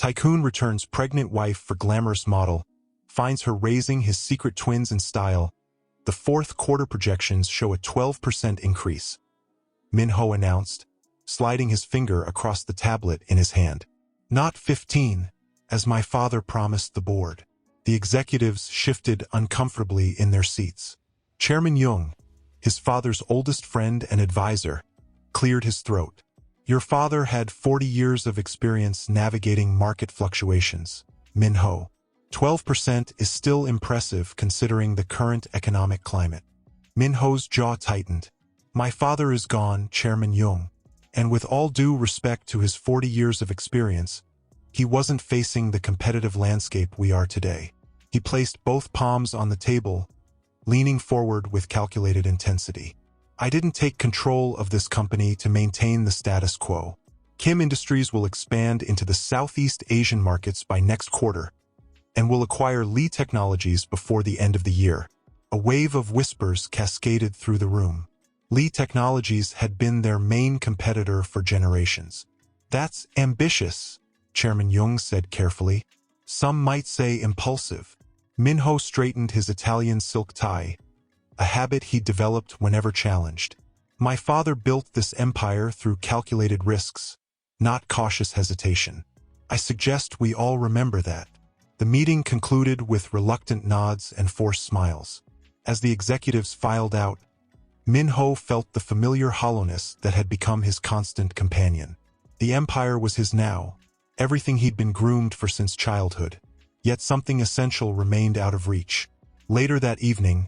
Tycoon returns pregnant wife for Glamorous model, finds her raising his secret twins in style. The fourth quarter projections show a 12% increase, Min-ho announced, sliding his finger across the tablet in his hand. Not 15, as my father promised the board. The executives shifted uncomfortably in their seats. Chairman Jung, his father's oldest friend and advisor, cleared his throat. Your father had 40 years of experience navigating market fluctuations, Min-ho. 12% is still impressive considering the current economic climate. Min-ho's jaw tightened. My father is gone, Chairman Jung, and with all due respect to his 40 years of experience, he wasn't facing the competitive landscape we are today. He placed both palms on the table, leaning forward with calculated intensity. I didn't take control of this company to maintain the status quo. Kim Industries will expand into the Southeast Asian markets by next quarter and will acquire Lee Technologies before the end of the year. A wave of whispers cascaded through the room. Lee Technologies had been their main competitor for generations. That's ambitious, Chairman Jung said carefully. Some might say impulsive. Min-ho straightened his Italian silk tie, a habit he developed whenever challenged. My father built this empire through calculated risks, not cautious hesitation. I suggest we all remember that. The meeting concluded with reluctant nods and forced smiles. As the executives filed out, Min-ho felt the familiar hollowness that had become his constant companion. The empire was his now, everything he'd been groomed for since childhood. Yet something essential remained out of reach. Later that evening,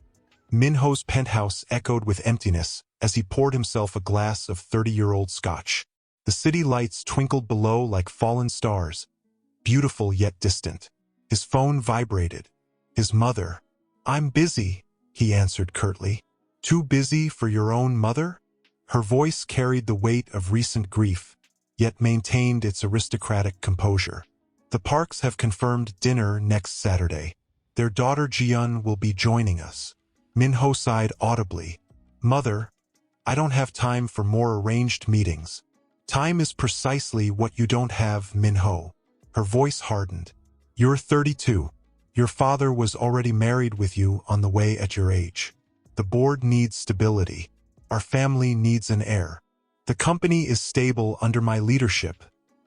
Min-ho's penthouse echoed with emptiness as he poured himself a glass of 30-year-old scotch. The city lights twinkled below like fallen stars, beautiful yet distant. His phone vibrated. His mother. I'm busy, he answered curtly. Too busy for your own mother? Her voice carried the weight of recent grief, yet maintained its aristocratic composure. The Parks have confirmed dinner next Saturday. Their daughter Jiyeon will be joining us. Min-ho sighed audibly. Mother, I don't have time for more arranged meetings. Time is precisely what you don't have, Min-ho. Her voice hardened. You're 32. Your father was already married with you on the way at your age. The board needs stability. Our family needs an heir. The company is stable under my leadership,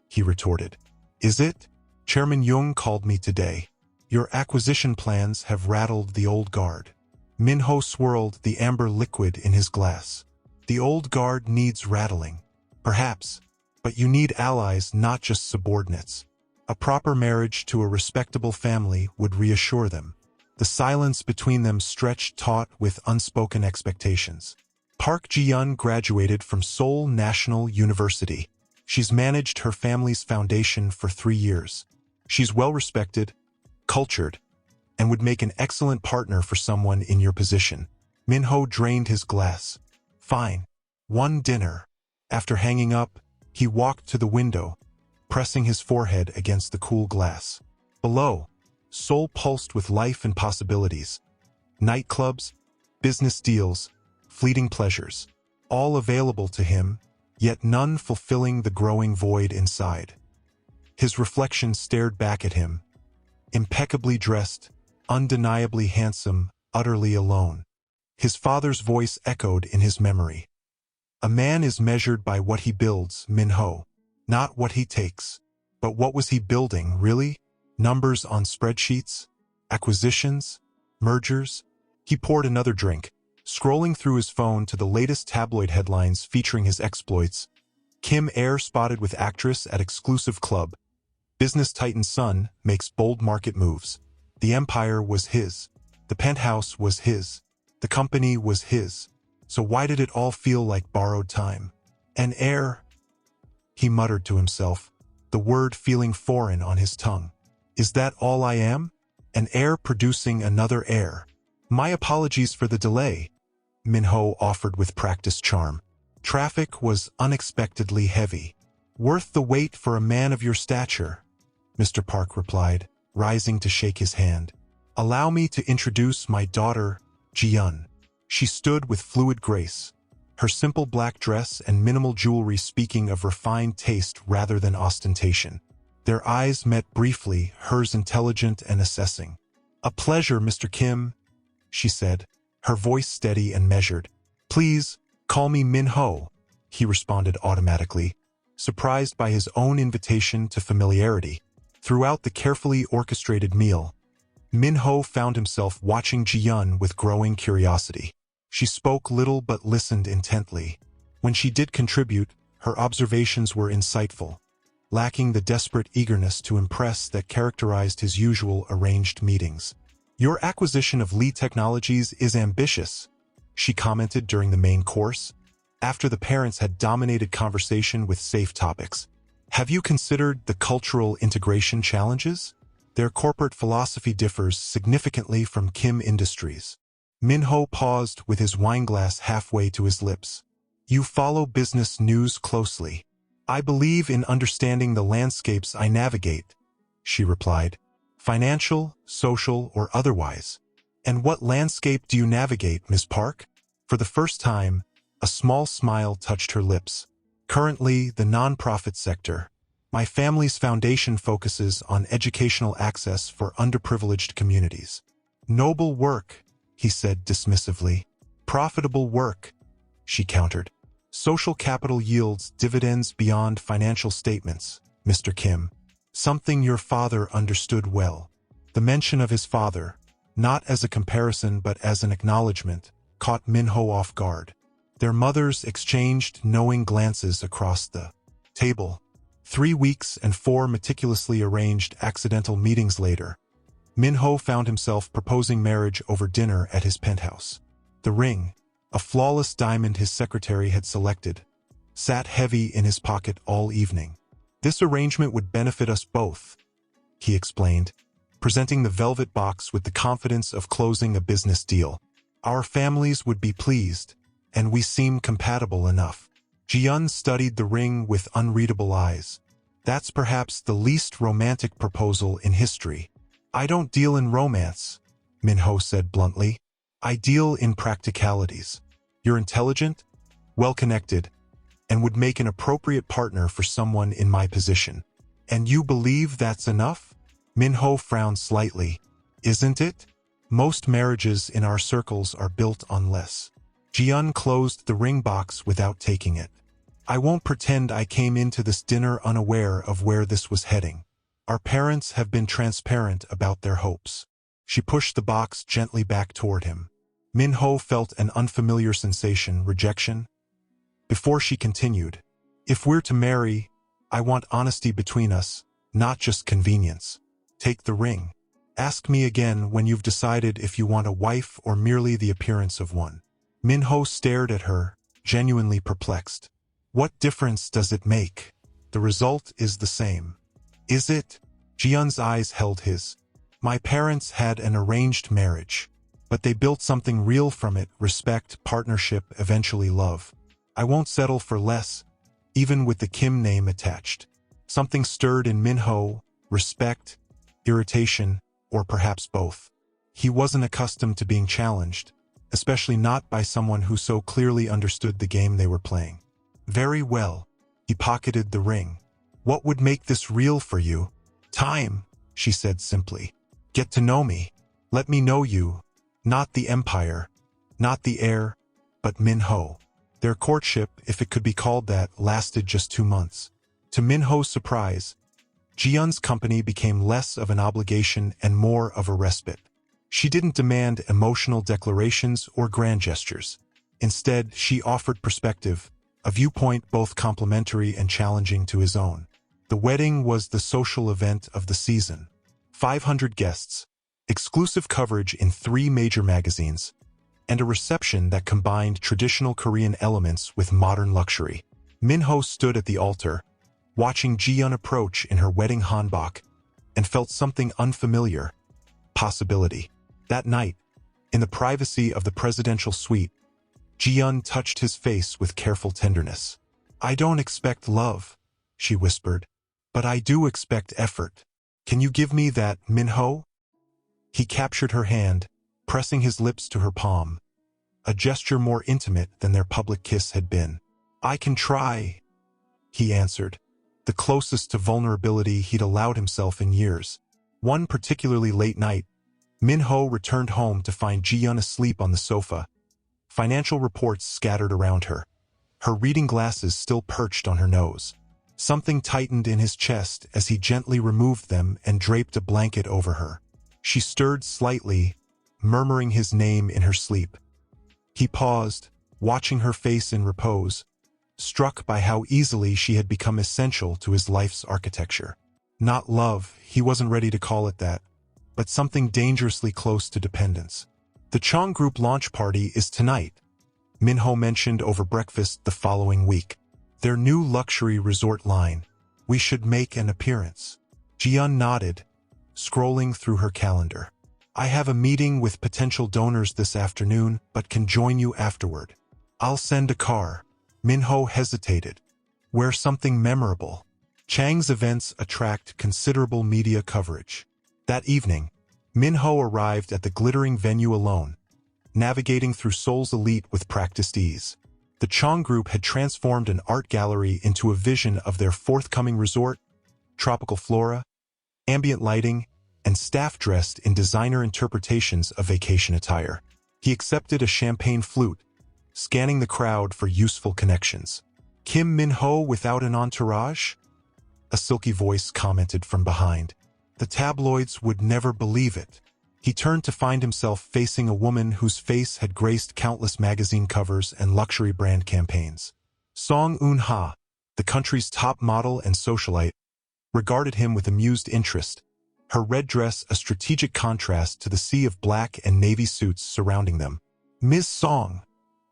he retorted. Is it? Chairman Jung called me today. Your acquisition plans have rattled the old guard. Min-ho swirled the amber liquid in his glass. The old guard needs rattling. Perhaps, but you need allies, not just subordinates. A proper marriage to a respectable family would reassure them. The silence between them stretched taut with unspoken expectations. Park Ji-yeon graduated from Seoul National University. She's managed her family's foundation for 3 years. She's well-respected, cultured, and would make an excellent partner for someone in your position. Min-ho drained his glass. Fine. One dinner. After hanging up, he walked to the window, pressing his forehead against the cool glass. Below, Seoul pulsed with life and possibilities. Nightclubs, business deals, fleeting pleasures, all available to him, yet none fulfilling the growing void inside. His reflection stared back at him, impeccably dressed, undeniably handsome, utterly alone. His father's voice echoed in his memory. A man is measured by what he builds, Min-ho. Not what he takes. But what was he building, really? Numbers on spreadsheets? Acquisitions? Mergers? He poured another drink, scrolling through his phone to the latest tabloid headlines featuring his exploits. Kim Air spotted with actress at exclusive club. Business titan son makes bold market moves. The empire was his. The penthouse was his. The company was his. So why did it all feel like borrowed time? An heir, he muttered to himself, the word feeling foreign on his tongue. Is that all I am? An heir producing another heir. My apologies for the delay, Min-ho offered with practiced charm. Traffic was unexpectedly heavy. Worth the wait for a man of your stature, Mr. Park replied, rising to shake his hand. Allow me to introduce my daughter, Jiyeon. She stood with fluid grace, her simple black dress and minimal jewelry speaking of refined taste rather than ostentation. Their eyes met briefly, hers intelligent and assessing. "A pleasure, Mr. Kim," she said, her voice steady and measured. "Please, call me Min-ho," he responded automatically, surprised by his own invitation to familiarity. Throughout the carefully orchestrated meal, Min-ho found himself watching Ji-yeon with growing curiosity. She spoke little but listened intently. When she did contribute, her observations were insightful, lacking the desperate eagerness to impress that characterized his usual arranged meetings. "Your acquisition of Lee Technologies is ambitious," she commented during the main course, after the parents had dominated conversation with safe topics. "Have you considered the cultural integration challenges? Their corporate philosophy differs significantly from Kim Industries." Min-ho paused with his wineglass halfway to his lips. "You follow business news closely. I believe in understanding the landscapes I navigate," she replied. "Financial, social, or otherwise." "And what landscape do you navigate, Ms. Park?" For the first time, a small smile touched her lips. "Currently, the nonprofit sector. My family's foundation focuses on educational access for underprivileged communities." "Noble work," he said dismissively. "Profitable work," she countered. "Social capital yields dividends beyond financial statements, Mr. Kim. Something your father understood well." The mention of his father, not as a comparison but as an acknowledgement, caught Min-ho off guard. Their mothers exchanged knowing glances across the table. 3 weeks and 4 meticulously arranged accidental meetings later, Min-ho found himself proposing marriage over dinner at his penthouse. The ring, a flawless diamond his secretary had selected, sat heavy in his pocket all evening. "This arrangement would benefit us both," he explained, presenting the velvet box with the confidence of closing a business deal. "Our families would be pleased, and we seem compatible enough." Ji-yeon studied the ring with unreadable eyes. "That's perhaps the least romantic proposal in history." "I don't deal in romance," Min-ho said bluntly. "I deal in practicalities. You're intelligent, well-connected, and would make an appropriate partner for someone in my position." "And you believe that's enough?" Min-ho frowned slightly. "Isn't it? Most marriages in our circles are built on less." Ji-yeon closed the ring box without taking it. "I won't pretend I came into this dinner unaware of where this was heading. Our parents have been transparent about their hopes." She pushed the box gently back toward him. Min-ho felt an unfamiliar sensation, rejection. Before she continued, "If we're to marry, I want honesty between us, not just convenience. Take the ring. Ask me again when you've decided if you want a wife or merely the appearance of one." Min-ho stared at her, genuinely perplexed. "What difference does it make? The result is the same." "Is it?" Ji-yeon's eyes held his. "My parents had an arranged marriage, but they built something real from it: respect, partnership, eventually love. I won't settle for less, even with the Kim name attached." Something stirred in Min-ho, respect, irritation, or perhaps both. He wasn't accustomed to being challenged, especially not by someone who so clearly understood the game they were playing. "Very well." He pocketed the ring. "What would make this real for you?" "Time," she said simply. "Get to know me. Let me know you. Not the empire, not the heir, but Min-ho." Their courtship, if it could be called that, lasted just 2 months. To Min-ho's surprise, Ji-yeon's company became less of an obligation and more of a respite. She didn't demand emotional declarations or grand gestures. Instead, she offered perspective, a viewpoint both complementary and challenging to his own. The wedding was the social event of the season. 500 guests, exclusive coverage in 3 major magazines, and a reception that combined traditional Korean elements with modern luxury. Min-ho stood at the altar, watching Ji-yeon approach in her wedding hanbok, and felt something unfamiliar. Possibility. That night, in the privacy of the presidential suite, Ji-yeon touched his face with careful tenderness. "I don't expect love," she whispered, "but I do expect effort. Can you give me that, Min-ho?" He captured her hand, pressing his lips to her palm, a gesture more intimate than their public kiss had been. "I can try," he answered, the closest to vulnerability he'd allowed himself in years. One particularly late night, Min-ho returned home to find Ji-yeon asleep on the sofa, financial reports scattered around her, her reading glasses still perched on her nose. Something tightened in his chest as he gently removed them and draped a blanket over her. She stirred slightly, murmuring his name in her sleep. He paused, watching her face in repose, struck by how easily she had become essential to his life's architecture. Not love, he wasn't ready to call it that, but something dangerously close to dependence. The Chong Group launch party is tonight, Min-ho mentioned over breakfast the following week. Their new luxury resort line. We should make an appearance. Ji-yeon nodded, scrolling through her calendar. I have a meeting with potential donors this afternoon, but can join you afterward. I'll send a car. Min-ho hesitated. Wear something memorable. Chang's events attract considerable media coverage. That evening, Min-ho arrived at the glittering venue alone, navigating through Seoul's elite with practiced ease. The Chong Group had transformed an art gallery into a vision of their forthcoming resort, tropical flora, ambient lighting, and staff dressed in designer interpretations of vacation attire. He accepted a champagne flute, scanning the crowd for useful connections. Kim Min-ho without an entourage? A silky voice commented from behind. The tabloids would never believe it. He turned to find himself facing a woman whose face had graced countless magazine covers and luxury brand campaigns. Song Eun-ha, the country's top model and socialite, regarded him with amused interest, her red dress a strategic contrast to the sea of black and navy suits surrounding them. Ms. Song,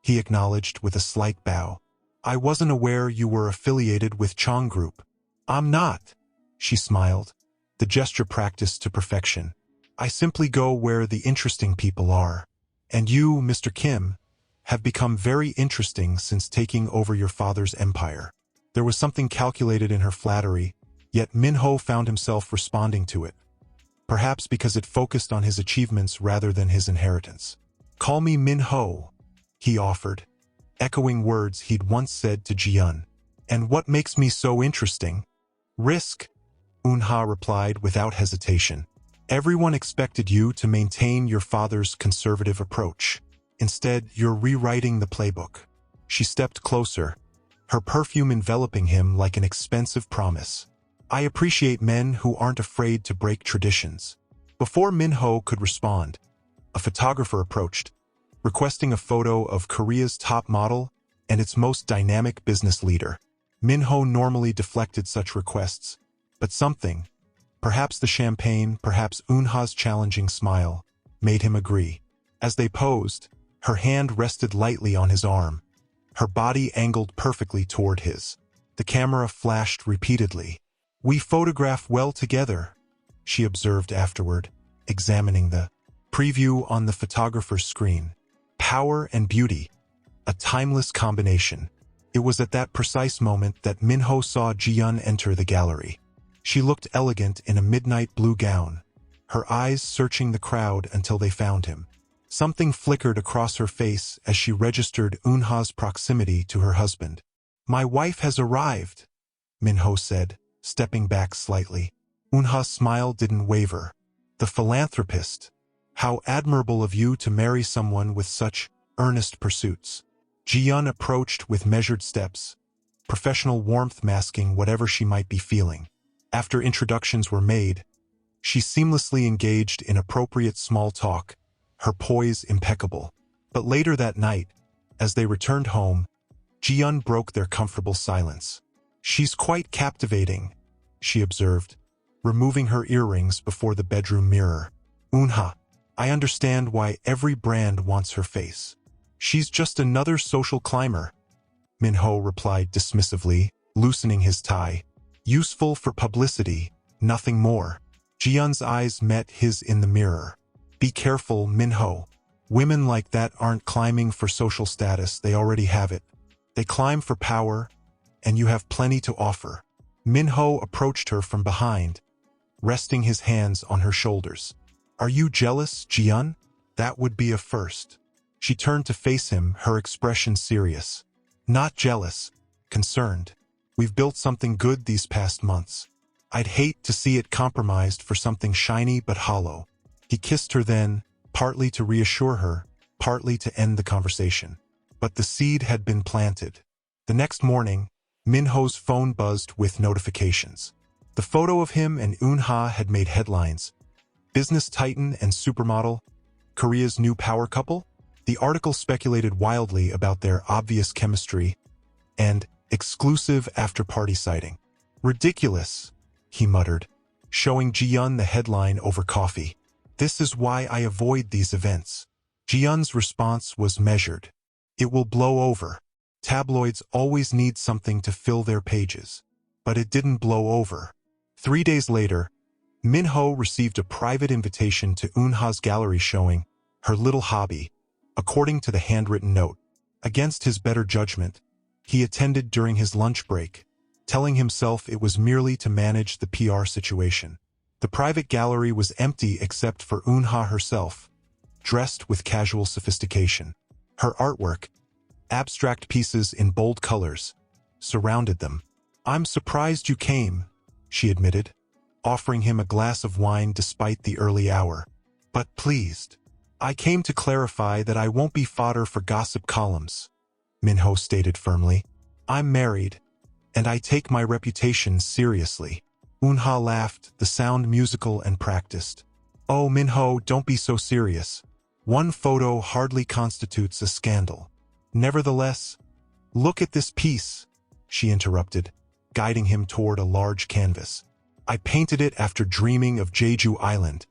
he acknowledged with a slight bow. I wasn't aware you were affiliated with Chong Group. I'm not, she smiled, the gesture practiced to perfection. I simply go where the interesting people are. And you, Mr. Kim, have become very interesting since taking over your father's empire. There was something calculated in her flattery, yet Min-ho found himself responding to it. Perhaps because it focused on his achievements rather than his inheritance. Call me Min-ho, he offered, echoing words he'd once said to Ji-yeon. And what makes me so interesting? Risk, Eun-ha replied without hesitation. Everyone expected you to maintain your father's conservative approach. Instead, you're rewriting the playbook. She stepped closer, her perfume enveloping him like an expensive promise. I appreciate men who aren't afraid to break traditions. Before Min-ho could respond, a photographer approached, requesting a photo of Korea's top model and its most dynamic business leader. Min-ho normally deflected such requests, but something, perhaps the champagne, perhaps Eun-ha's challenging smile, made him agree. As they posed, her hand rested lightly on his arm, her body angled perfectly toward his. The camera flashed repeatedly. We photograph well together, she observed afterward, examining the preview on the photographer's screen. Power and beauty, a timeless combination. It was at that precise moment that Min-ho saw Ji-yeon enter the gallery. She looked elegant in a midnight blue gown, her eyes searching the crowd until they found him. Something flickered across her face as she registered Eun-ha's proximity to her husband. My wife has arrived, Min-ho said, stepping back slightly. Eun-ha's smile didn't waver. The philanthropist. How admirable of you to marry someone with such earnest pursuits. Ji-yeon approached with measured steps, professional warmth masking whatever she might be feeling. After introductions were made, she seamlessly engaged in appropriate small talk, her poise impeccable. But later that night, as they returned home, Ji-yeon broke their comfortable silence. She's quite captivating, she observed, removing her earrings before the bedroom mirror. Eun-ha, I understand why every brand wants her face. She's just another social climber, Min-ho replied dismissively, loosening his tie. Useful for publicity, nothing more. Ji-yeon's eyes met his in the mirror. Be careful, Min-ho. Women like that aren't climbing for social status, they already have it. They climb for power, and you have plenty to offer. Min-ho approached her from behind, resting his hands on her shoulders. Are you jealous, Ji-yeon? That would be a first. She turned to face him, her expression serious. Not jealous, concerned. We've built something good these past months. I'd hate to see it compromised for something shiny but hollow. He kissed her then, partly to reassure her, partly to end the conversation. But the seed had been planted. The next morning, Minho's phone buzzed with notifications. The photo of him and Eun-ha had made headlines. Business titan and supermodel, Korea's new power couple? The article speculated wildly about their obvious chemistry and exclusive after-party sighting. Ridiculous, he muttered, showing Ji-yeon the headline over coffee. This is why I avoid these events. Ji-yeon's response was measured. It will blow over. Tabloids always need something to fill their pages. But it didn't blow over. 3 days later, Minho received a private invitation to Eun-ha's gallery showing her little hobby, according to the handwritten note. Against his better judgment, he attended during his lunch break, telling himself it was merely to manage the PR situation. The private gallery was empty except for Eun-ha herself, dressed with casual sophistication. Her artwork, abstract pieces in bold colors, surrounded them. I'm surprised you came, she admitted, offering him a glass of wine despite the early hour. But pleased. I came to clarify that I won't be fodder for gossip columns, Minho stated firmly. I'm married, and I take my reputation seriously. Eun-ha laughed, the sound musical and practiced. Oh, Minho, don't be so serious. One photo hardly constitutes a scandal. Nevertheless, look at this piece, she interrupted, guiding him toward a large canvas. I painted it after dreaming of Jeju Island.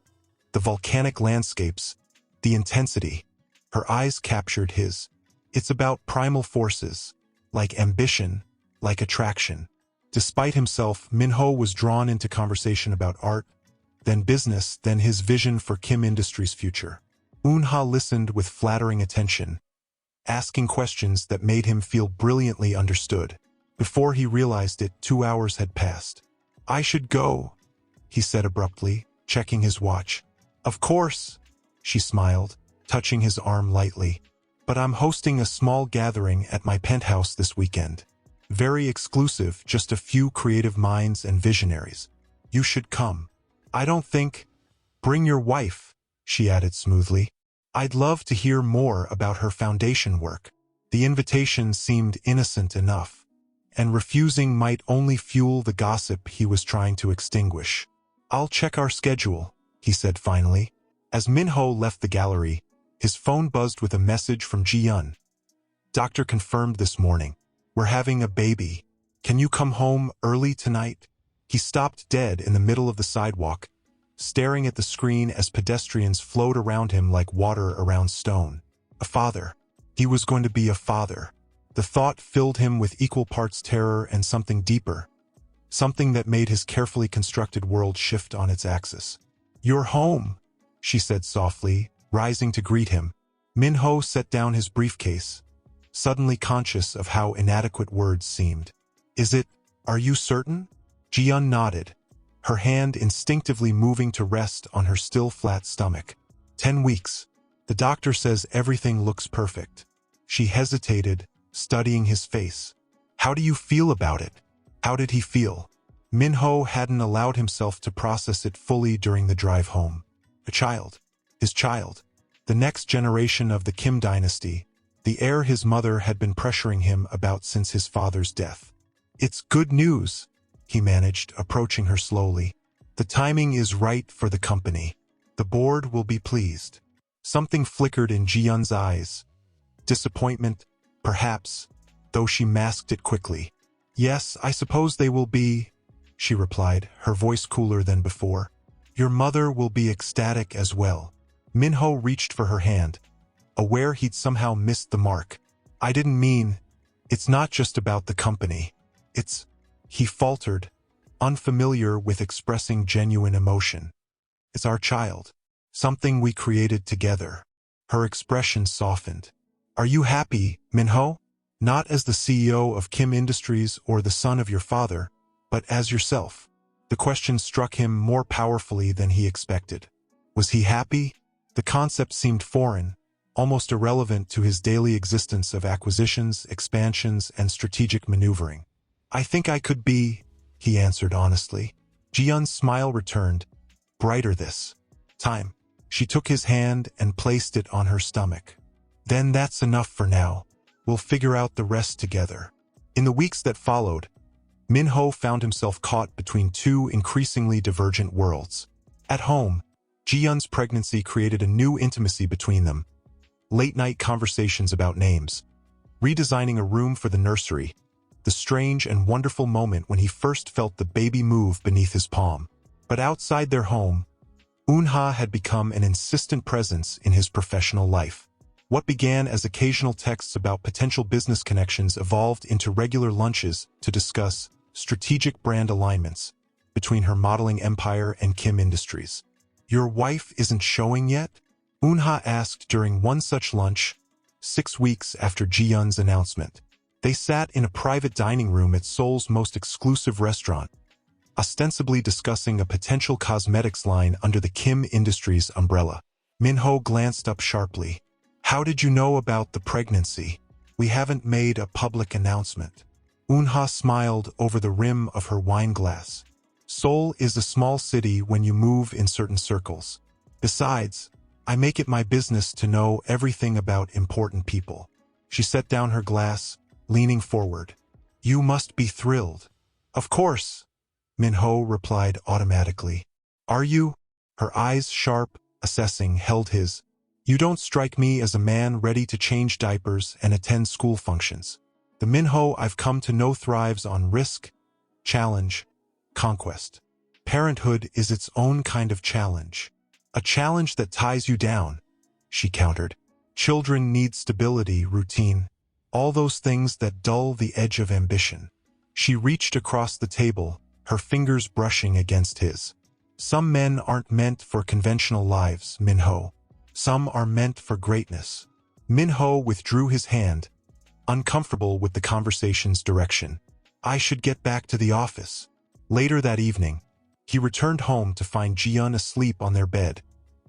The volcanic landscapes, the intensity. Her eyes captured his. It's about primal forces, like ambition, like attraction. Despite himself, Minho was drawn into conversation about art, then business, then his vision for Kim Industries' future. Eun-ha listened with flattering attention, asking questions that made him feel brilliantly understood. Before he realized it, 2 hours had passed. I should go, he said abruptly, checking his watch. Of course, she smiled, touching his arm lightly. But I'm hosting a small gathering at my penthouse this weekend. Very exclusive, just a few creative minds and visionaries. You should come. I don't think... Bring your wife, she added smoothly. I'd love to hear more about her foundation work. The invitation seemed innocent enough, and refusing might only fuel the gossip he was trying to extinguish. I'll check our schedule, he said finally. As Minho left the gallery, his phone buzzed with a message from Ji-yeon. Doctor confirmed this morning. We're having a baby. Can you come home early tonight? He stopped dead in the middle of the sidewalk, staring at the screen as pedestrians flowed around him like water around stone. A father. He was going to be a father. The thought filled him with equal parts terror and something deeper, something that made his carefully constructed world shift on its axis. You're home, she said softly, rising to greet him. Minho set down his briefcase, suddenly conscious of how inadequate words seemed. Is it? Are you certain? Ji-yeon nodded, her hand instinctively moving to rest on her still flat stomach. 10 weeks. The doctor says everything looks perfect. She hesitated, studying his face. How do you feel about it? How did he feel? Minho hadn't allowed himself to process it fully during the drive home. A child. His child. The next generation of the Kim dynasty. The heir his mother had been pressuring him about since his father's death. It's good news, he managed, approaching her slowly. The timing is right for the company. The board will be pleased. Something flickered in Ji-yeon's eyes. Disappointment, perhaps, though she masked it quickly. Yes, I suppose they will be, she replied, her voice cooler than before. Your mother will be ecstatic as well. Minho reached for her hand, aware he'd somehow missed the mark. I didn't mean, it's not just about the company. It's, he faltered, unfamiliar with expressing genuine emotion. It's our child, something we created together. Her expression softened. Are you happy, Minho? Not as the CEO of Kim Industries or the son of your father, but as yourself. The question struck him more powerfully than he expected. Was he happy? The concept seemed foreign, almost irrelevant to his daily existence of acquisitions, expansions, and strategic maneuvering. I think I could be, he answered honestly. Ji-yeon's smile returned, brighter this time. She took his hand and placed it on her stomach. Then that's enough for now. We'll figure out the rest together. In the weeks that followed, Min-ho found himself caught between two increasingly divergent worlds. At home, Ji-yeon's pregnancy created a new intimacy between them. Late-night conversations about names, redesigning a room for the nursery, the strange and wonderful moment when he first felt the baby move beneath his palm. But outside their home, Eun-ha had become an insistent presence in his professional life. What began as occasional texts about potential business connections evolved into regular lunches to discuss strategic brand alignments between her modeling empire and Kim Industries. Your wife isn't showing yet? Eun-ha asked during one such lunch, 6 weeks after Ji-yeon's announcement. They sat in a private dining room at Seoul's most exclusive restaurant, ostensibly discussing a potential cosmetics line under the Kim Industries umbrella. Min-ho glanced up sharply. How did you know about the pregnancy? We haven't made a public announcement. Eun-ha smiled over the rim of her wine glass. Seoul is a small city when you move in certain circles. Besides, I make it my business to know everything about important people. She set down her glass, leaning forward. You must be thrilled. Of course, Min-ho replied automatically. Are you? Her eyes sharp, assessing, held his. You don't strike me as a man ready to change diapers and attend school functions. The Min-ho I've come to know thrives on risk, challenge, conquest. Parenthood is its own kind of challenge. A challenge that ties you down, she countered. Children need stability, routine, all those things that dull the edge of ambition. She reached across the table, her fingers brushing against his. Some men aren't meant for conventional lives, Min-ho. Some are meant for greatness. Min-ho withdrew his hand, uncomfortable with the conversation's direction. I should get back to the office. Later that evening, he returned home to find Ji-yeon asleep on their bed,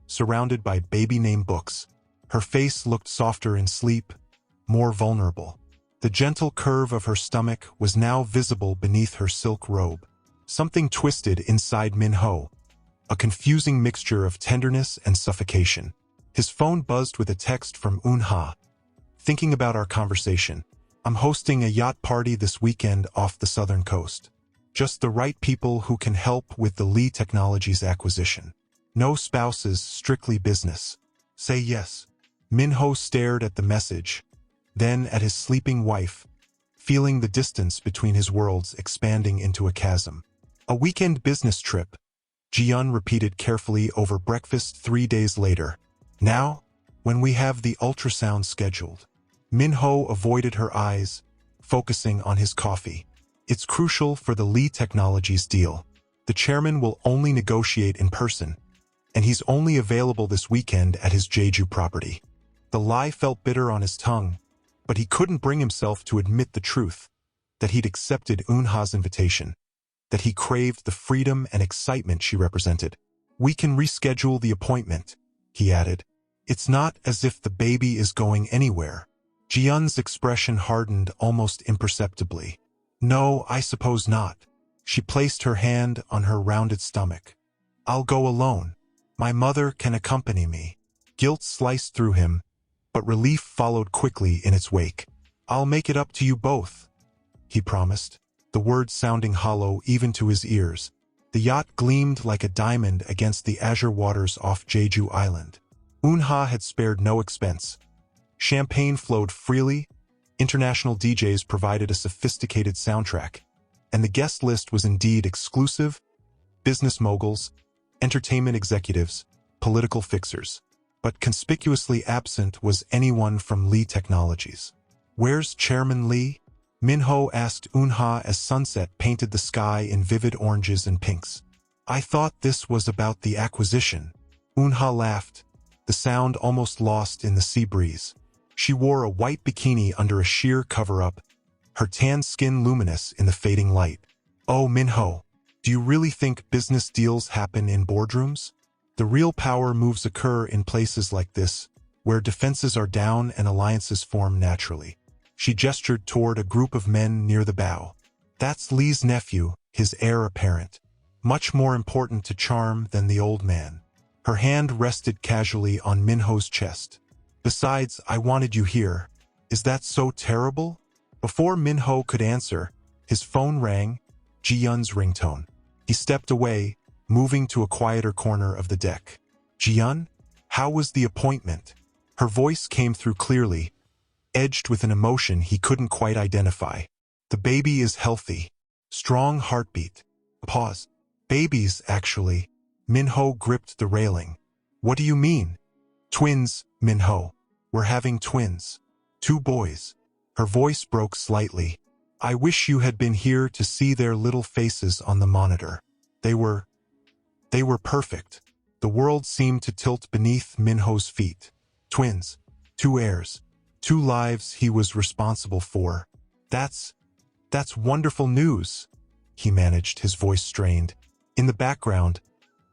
surrounded by baby name books. Her face looked softer in sleep, more vulnerable. The gentle curve of her stomach was now visible beneath her silk robe. Something twisted inside Min-ho, a confusing mixture of tenderness and suffocation. His phone buzzed with a text from Eun-ha. Thinking about our conversation. I'm hosting a yacht party this weekend off the southern coast. Just the right people who can help with the Lee Technologies acquisition. No spouses, strictly business. Say yes. Min-ho stared at the message, then at his sleeping wife, feeling the distance between his worlds expanding into a chasm. A weekend business trip, Ji-yeon repeated carefully over breakfast 3 days later. Now, when we have the ultrasound scheduled. Min-ho avoided her eyes, focusing on his coffee. It's crucial for the Lee Technologies deal. The chairman will only negotiate in person, and he's only available this weekend at his Jeju property. The lie felt bitter on his tongue, but he couldn't bring himself to admit the truth, that he'd accepted Eun-ha's invitation, that he craved the freedom and excitement she represented. We can reschedule the appointment, he added. It's not as if the baby is going anywhere. Ji-yeon's expression hardened almost imperceptibly. No, I suppose not. She placed her hand on her rounded stomach. I'll go alone. My mother can accompany me. Guilt sliced through him, but relief followed quickly in its wake. I'll make it up to you both, he promised, the words sounding hollow even to his ears. The yacht gleamed like a diamond against the azure waters off Jeju Island. Eun-ha had spared no expense. Champagne flowed freely, international DJs provided a sophisticated soundtrack, and the guest list was indeed exclusive: business moguls, entertainment executives, political fixers. But conspicuously absent was anyone from Lee Technologies. Where's Chairman Lee? Min-ho asked Eun-ha as sunset painted the sky in vivid oranges and pinks. I thought this was about the acquisition. Eun-ha laughed, the sound almost lost in the sea breeze. She wore a white bikini under a sheer cover-up, her tan skin luminous in the fading light. Oh, Min-ho, do you really think business deals happen in boardrooms? The real power moves occur in places like this, where defenses are down and alliances form naturally. She gestured toward a group of men near the bow. That's Lee's nephew, his heir apparent. Much more important to charm than the old man. Her hand rested casually on Minho's chest. Besides, I wanted you here. Is that so terrible? Before Minho could answer, his phone rang, Ji-Yun's ringtone. He stepped away, moving to a quieter corner of the deck. Ji-Yun? How was the appointment? Her voice came through clearly, edged with an emotion he couldn't quite identify. The baby is healthy. Strong heartbeat. Pause. Babies, actually. Minho gripped the railing. What do you mean? Twins, Minho. We're having twins. 2 boys. Her voice broke slightly. I wish you had been here to see their little faces on the monitor. They were perfect. The world seemed to tilt beneath Minho's feet. Twins. 2 heirs. 2 lives he was responsible for. That's wonderful news, he managed, his voice strained. In the background,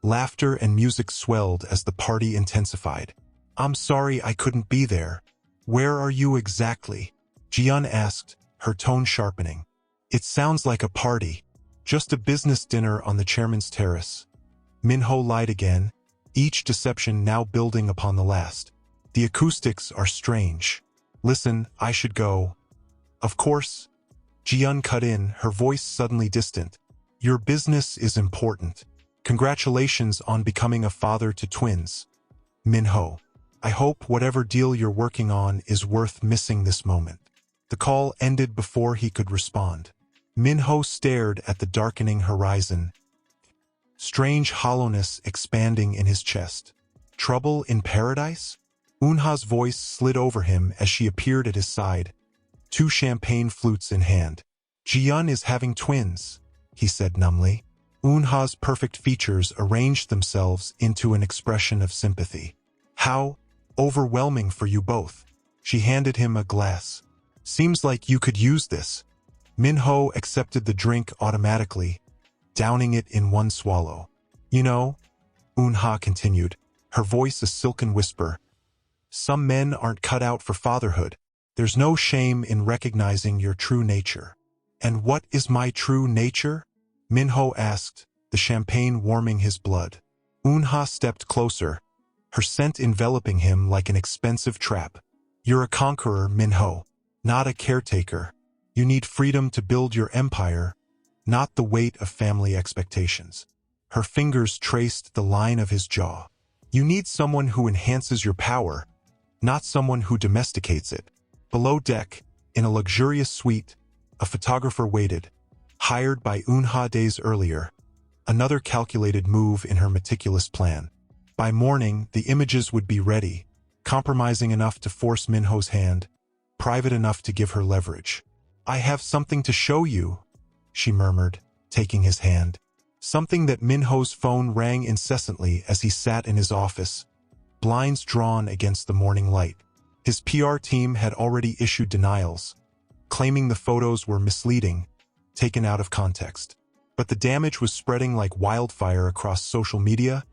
laughter and music swelled as the party intensified. I'm sorry I couldn't be there. Where are you exactly? Ji-Yun asked, her tone sharpening. It sounds like a party. Just a business dinner on the chairman's terrace. Minho lied again, each deception now building upon the last. The acoustics are strange. Listen, I should go. Of course. Ji-Yun cut in, her voice suddenly distant. Your business is important. Congratulations on becoming a father to twins. Minho. I hope whatever deal you're working on is worth missing this moment. The call ended before he could respond. Minho stared at the darkening horizon, strange hollowness expanding in his chest. Trouble in paradise? Eunha's voice slid over him as she appeared at his side, 2 champagne flutes in hand. Ji-Yun is having twins, he said numbly. Eunha's perfect features arranged themselves into an expression of sympathy. How overwhelming for you both. She handed him a glass. Seems like you could use this. Minho accepted the drink automatically, downing it in one swallow. You know, Eunha continued, her voice a silken whisper. Some men aren't cut out for fatherhood. There's no shame in recognizing your true nature. And what is my true nature? Minho asked, the champagne warming his blood. Eunha stepped closer, her scent enveloping him like an expensive trap. You're a conqueror, Minho, not a caretaker. You need freedom to build your empire, not the weight of family expectations. Her fingers traced the line of his jaw. You need someone who enhances your power, not someone who domesticates it. Below deck, in a luxurious suite, a photographer waited, hired by Eunha days earlier, another calculated move in her meticulous plan. By morning, the images would be ready, compromising enough to force Minho's hand, private enough to give her leverage. I have something to show you, she murmured, taking his hand. Something that Minho's phone rang incessantly as he sat in his office, blinds drawn against the morning light. His PR team had already issued denials, claiming the photos were misleading, taken out of context. But the damage was spreading like wildfire across social media,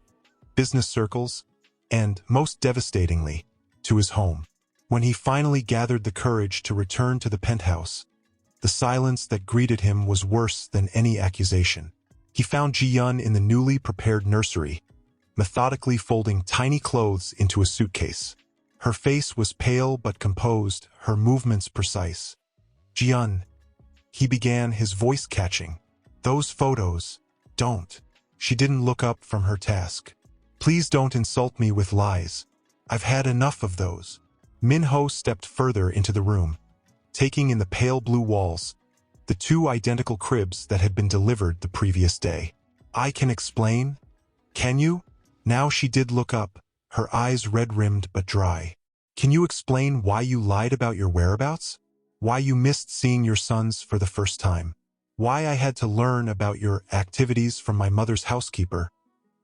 business circles, and, most devastatingly, to his home. When he finally gathered the courage to return to the penthouse, the silence that greeted him was worse than any accusation. He found Ji-Yun in the newly prepared nursery, methodically folding tiny clothes into a suitcase. Her face was pale but composed, her movements precise. Ji-Yun, he began, his voice catching. Those photos, don't. She didn't look up from her task. Please don't insult me with lies. I've had enough of those. Minho stepped further into the room, taking in the pale blue walls, the 2 identical cribs that had been delivered the previous day. I can explain? Can you? Now she did look up, her eyes red-rimmed but dry. Can you explain why you lied about your whereabouts? Why you missed seeing your sons for the first time? Why I had to learn about your activities from my mother's housekeeper,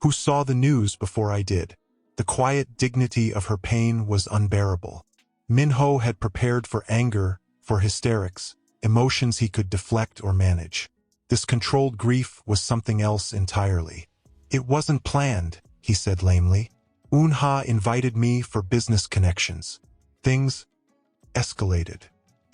who saw the news before I did? The quiet dignity of her pain was unbearable. Minho had prepared for anger, for hysterics, emotions he could deflect or manage. This controlled grief was something else entirely. It wasn't planned, he said lamely. Eunha invited me for business connections. Things escalated.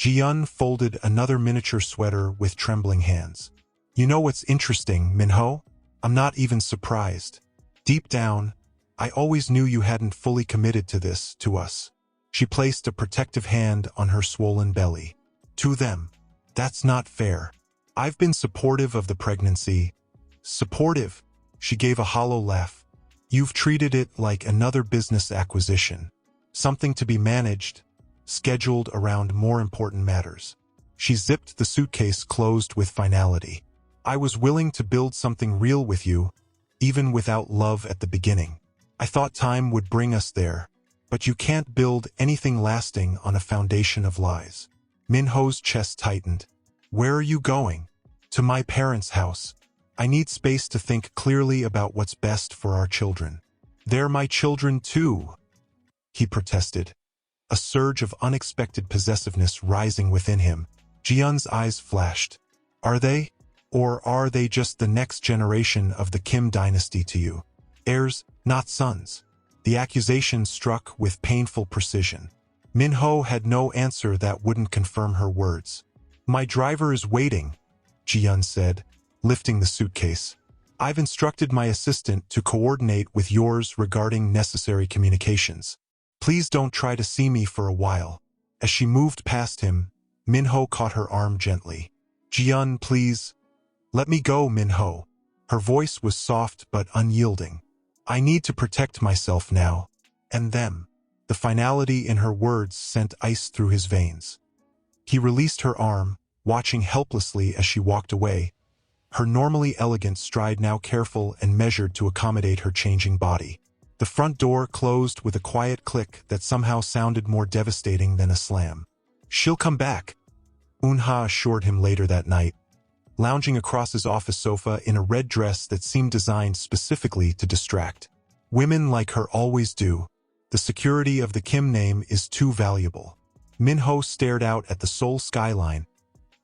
Ji-yeon folded another miniature sweater with trembling hands. You know what's interesting, Min-ho? I'm not even surprised. Deep down, I always knew you hadn't fully committed to us. She placed a protective hand on her swollen belly. To them. That's not fair. I've been supportive of the pregnancy. Supportive? She gave a hollow laugh. You've treated it like another business acquisition. Something to be managed, scheduled around more important matters. She zipped the suitcase closed with finality. I was willing to build something real with you, even without love at the beginning. I thought time would bring us there, but you can't build anything lasting on a foundation of lies. Min-ho's chest tightened. Where are you going? To my parents' house. I need space to think clearly about what's best for our children. They're my children too, he protested. A surge of unexpected possessiveness rising within him. Ji-yeon's eyes flashed. Are they? Or are they just the next generation of the Kim dynasty to you? Heirs, not sons. The accusation struck with painful precision. Min-ho had no answer that wouldn't confirm her words. My driver is waiting, Ji-yeon said, lifting the suitcase. I've instructed my assistant to coordinate with yours regarding necessary communications. Please don't try to see me for a while. As she moved past him, Min-ho caught her arm gently. Ji-yeon, please. Let me go, Min-ho. Her voice was soft but unyielding. I need to protect myself now. And them. The finality in her words sent ice through his veins. He released her arm, watching helplessly as she walked away, her normally elegant stride now careful and measured to accommodate her changing body. The front door closed with a quiet click that somehow sounded more devastating than a slam. She'll come back, Eun-ha assured him later that night, lounging across his office sofa in a red dress that seemed designed specifically to distract. Women like her always do. The security of the Kim name is too valuable. Min-ho stared out at the Seoul skyline,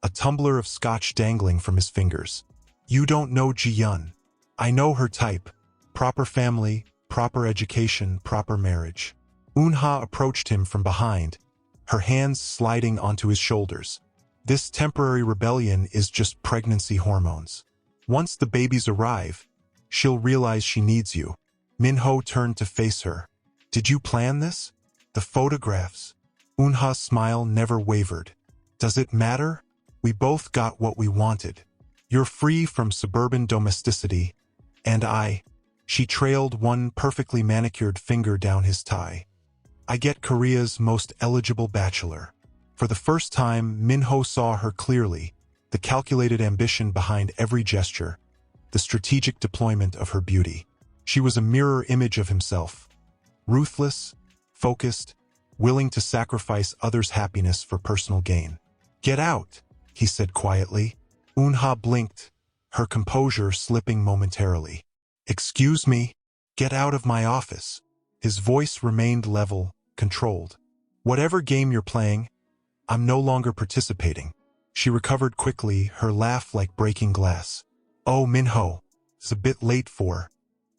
a tumbler of scotch dangling from his fingers. You don't know Ji-yeon. I know her type. Proper family, proper education, proper marriage. Eun-ha approached him from behind, her hands sliding onto his shoulders. This temporary rebellion is just pregnancy hormones. Once the babies arrive, she'll realize she needs you. Min-ho turned to face her. Did you plan this? The photographs. Eun-ha's smile never wavered. Does it matter? We both got what we wanted. You're free from suburban domesticity, and she trailed one perfectly manicured finger down his tie. I get Korea's most eligible bachelor. For the first time, Min-ho saw her clearly, the calculated ambition behind every gesture, the strategic deployment of her beauty. She was a mirror image of himself. Ruthless, focused, willing to sacrifice others' happiness for personal gain. Get out, he said quietly. Eun-ha blinked, her composure slipping momentarily. Excuse me? Get out of my office. His voice remained level, controlled. Whatever game you're playing, I'm no longer participating. She recovered quickly, her laugh like breaking glass. Oh, Min-ho, it's a bit late for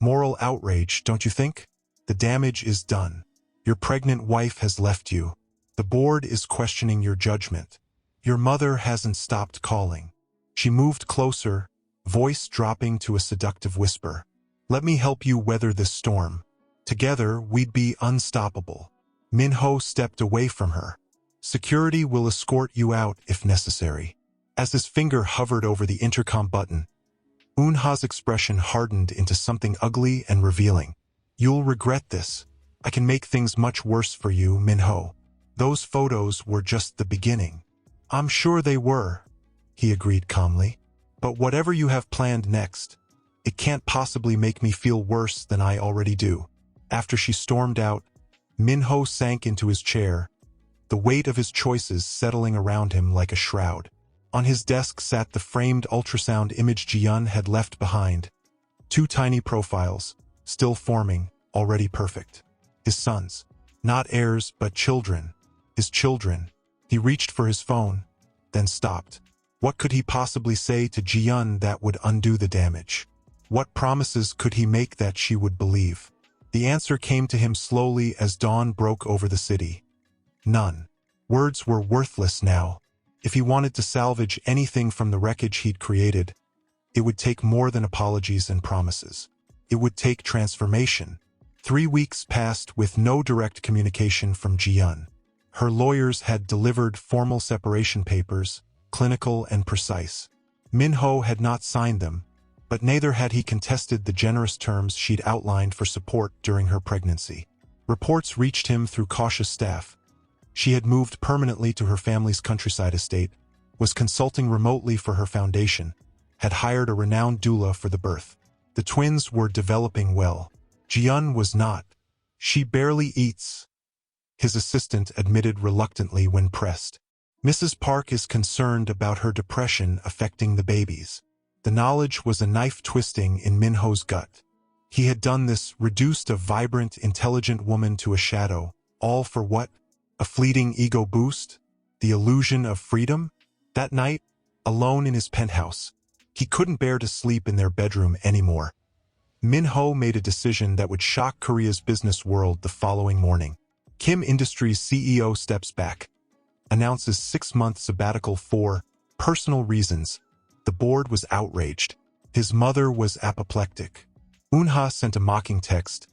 moral outrage, don't you think? The damage is done. Your pregnant wife has left you. The board is questioning your judgment. Your mother hasn't stopped calling. She moved closer, voice dropping to a seductive whisper. Let me help you weather this storm. Together, we'd be unstoppable. Min-ho stepped away from her. Security will escort you out if necessary. As his finger hovered over the intercom button, Eun-ha's expression hardened into something ugly and revealing. You'll regret this. I can make things much worse for you, Min-ho. Those photos were just the beginning. I'm sure they were, he agreed calmly. But whatever you have planned next, it can't possibly make me feel worse than I already do. After she stormed out, Min-ho sank into his chair, the weight of his choices settling around him like a shroud. On his desk sat the framed ultrasound image Ji-yeon had left behind. 2 tiny profiles, still forming, already perfect. His sons. Not heirs, but children. His children. He reached for his phone, then stopped. What could he possibly say to Ji-yeon that would undo the damage? What promises could he make that she would believe? The answer came to him slowly as dawn broke over the city. None. Words were worthless now. If he wanted to salvage anything from the wreckage he'd created, it would take more than apologies and promises. It would take transformation. 3 weeks passed with no direct communication from Ji-yeon. Her lawyers had delivered formal separation papers, clinical and precise. Min-ho had not signed them, but neither had he contested the generous terms she'd outlined for support during her pregnancy. Reports reached him through cautious staff. She had moved permanently to her family's countryside estate, was consulting remotely for her foundation, had hired a renowned doula for the birth. The twins were developing well. Ji-yeon was not. She barely eats, his assistant admitted reluctantly when pressed. Mrs. Park is concerned about her depression affecting the babies. The knowledge was a knife twisting in Min-ho's gut. He had done this, reduced a vibrant, intelligent woman to a shadow, all for what? A fleeting ego boost? The illusion of freedom? That night, alone in his penthouse, he couldn't bear to sleep in their bedroom anymore. Min-ho made a decision that would shock Korea's business world the following morning. Kim Industries CEO steps back, announces 6-month sabbatical for personal reasons. The board was outraged. His mother was apoplectic. Eun-ha sent a mocking text.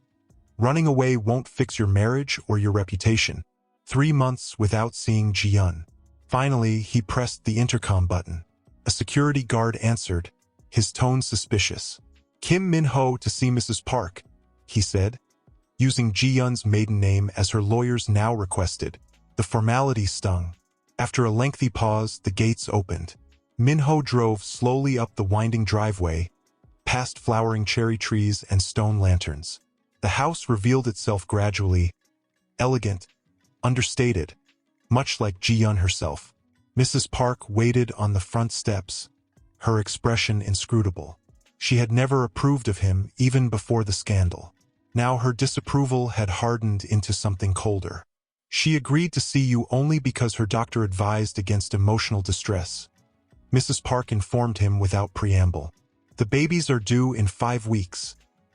Running away won't fix your marriage or your reputation. 3 months without seeing Ji-yeon. Finally, he pressed the intercom button. A security guard answered, his tone suspicious. Kim Min-ho to see Mrs. Park, he said, using Ji-yeon's maiden name as her lawyers now requested. The formality stung. After a lengthy pause, the gates opened. Min-ho drove slowly up the winding driveway, past flowering cherry trees and stone lanterns. The house revealed itself gradually, elegant, understated, much like Ji-yeon herself. Mrs. Park waited on the front steps, her expression inscrutable. She had never approved of him even before the scandal. Now her disapproval had hardened into something colder. She agreed to see you only because her doctor advised against emotional distress. Mrs. Park informed him without preamble. The babies are due in 5 weeks,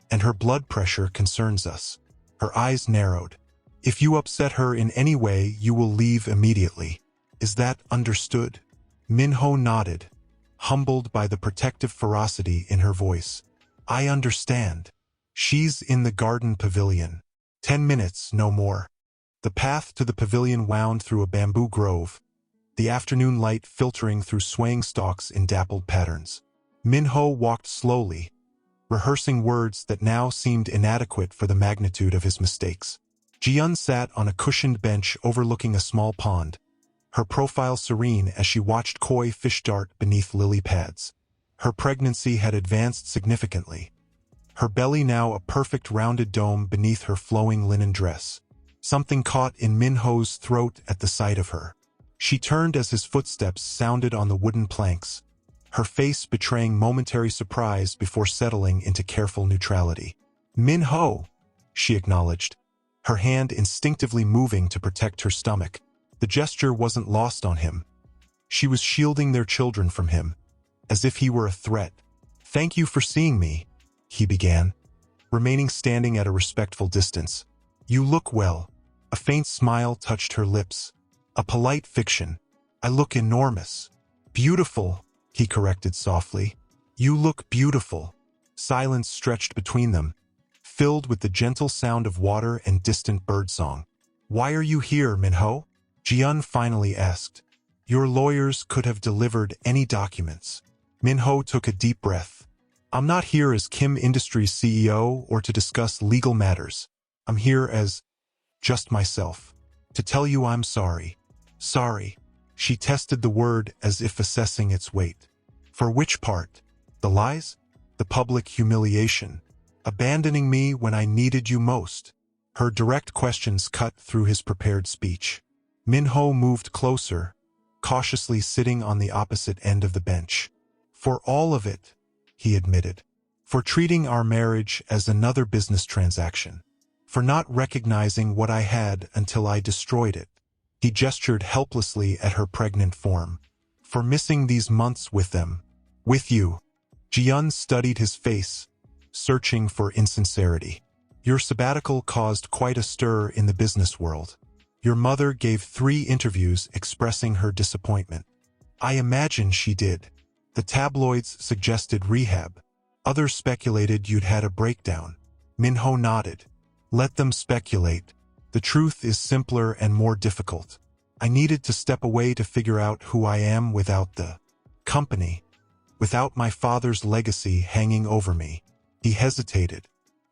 and her blood pressure concerns us. Her eyes narrowed. If you upset her in any way, you will leave immediately. Is that understood? Min-ho nodded, humbled by the protective ferocity in her voice. I understand. She's in the garden pavilion. 10 minutes, no more. The path to the pavilion wound through a bamboo grove, the afternoon light filtering through swaying stalks in dappled patterns. Min-ho walked slowly, rehearsing words that now seemed inadequate for the magnitude of his mistakes. Ji-yeon sat on a cushioned bench overlooking a small pond, her profile serene as she watched koi fish dart beneath lily pads. Her pregnancy had advanced significantly, her belly now a perfect rounded dome beneath her flowing linen dress. Something caught in Min-ho's throat at the sight of her. She turned as his footsteps sounded on the wooden planks, her face betraying momentary surprise before settling into careful neutrality. Min-ho, she acknowledged, her hand instinctively moving to protect her stomach. The gesture wasn't lost on him. She was shielding their children from him, as if he were a threat. Thank you for seeing me, he began, remaining standing at a respectful distance. You look well. A faint smile touched her lips. A polite fiction. I look enormous. Beautiful, he corrected softly. You look beautiful. Silence stretched between them, filled with the gentle sound of water and distant birdsong. Why are you here, Min-ho? Ji-yeon finally asked. Your lawyers could have delivered any documents. Min-ho took a deep breath. I'm not here as Kim Industries CEO or to discuss legal matters. I'm here as just myself. To tell you I'm sorry. Sorry. She tested the word as if assessing its weight. For which part? The lies? The public humiliation? Abandoning me when I needed you most? Her direct questions cut through his prepared speech. Min-ho moved closer, cautiously sitting on the opposite end of the bench. For all of it, he admitted. For treating our marriage as another business transaction. For not recognizing what I had until I destroyed it. He gestured helplessly at her pregnant form. For missing these months with them. With you. Ji-yeon studied his face, searching for insincerity. Your sabbatical caused quite a stir in the business world. Your mother gave 3 interviews expressing her disappointment. I imagine she did. The tabloids suggested rehab. Others speculated you'd had a breakdown. Minho nodded. Let them speculate. The truth is simpler and more difficult. I needed to step away to figure out who I am without the company, without my father's legacy hanging over me. He hesitated.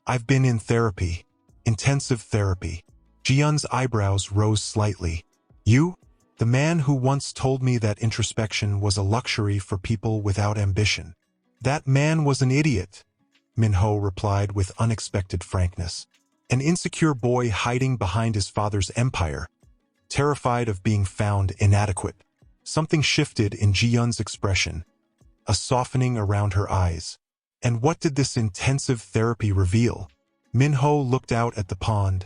I've been in therapy. Intensive therapy. Jihyun's eyebrows rose slightly. You? The man who once told me that introspection was a luxury for people without ambition. That man was an idiot, Minho replied with unexpected frankness. An insecure boy hiding behind his father's empire, terrified of being found inadequate. Something shifted in Jihyun's expression, a softening around her eyes. And what did this intensive therapy reveal? Minho looked out at the pond,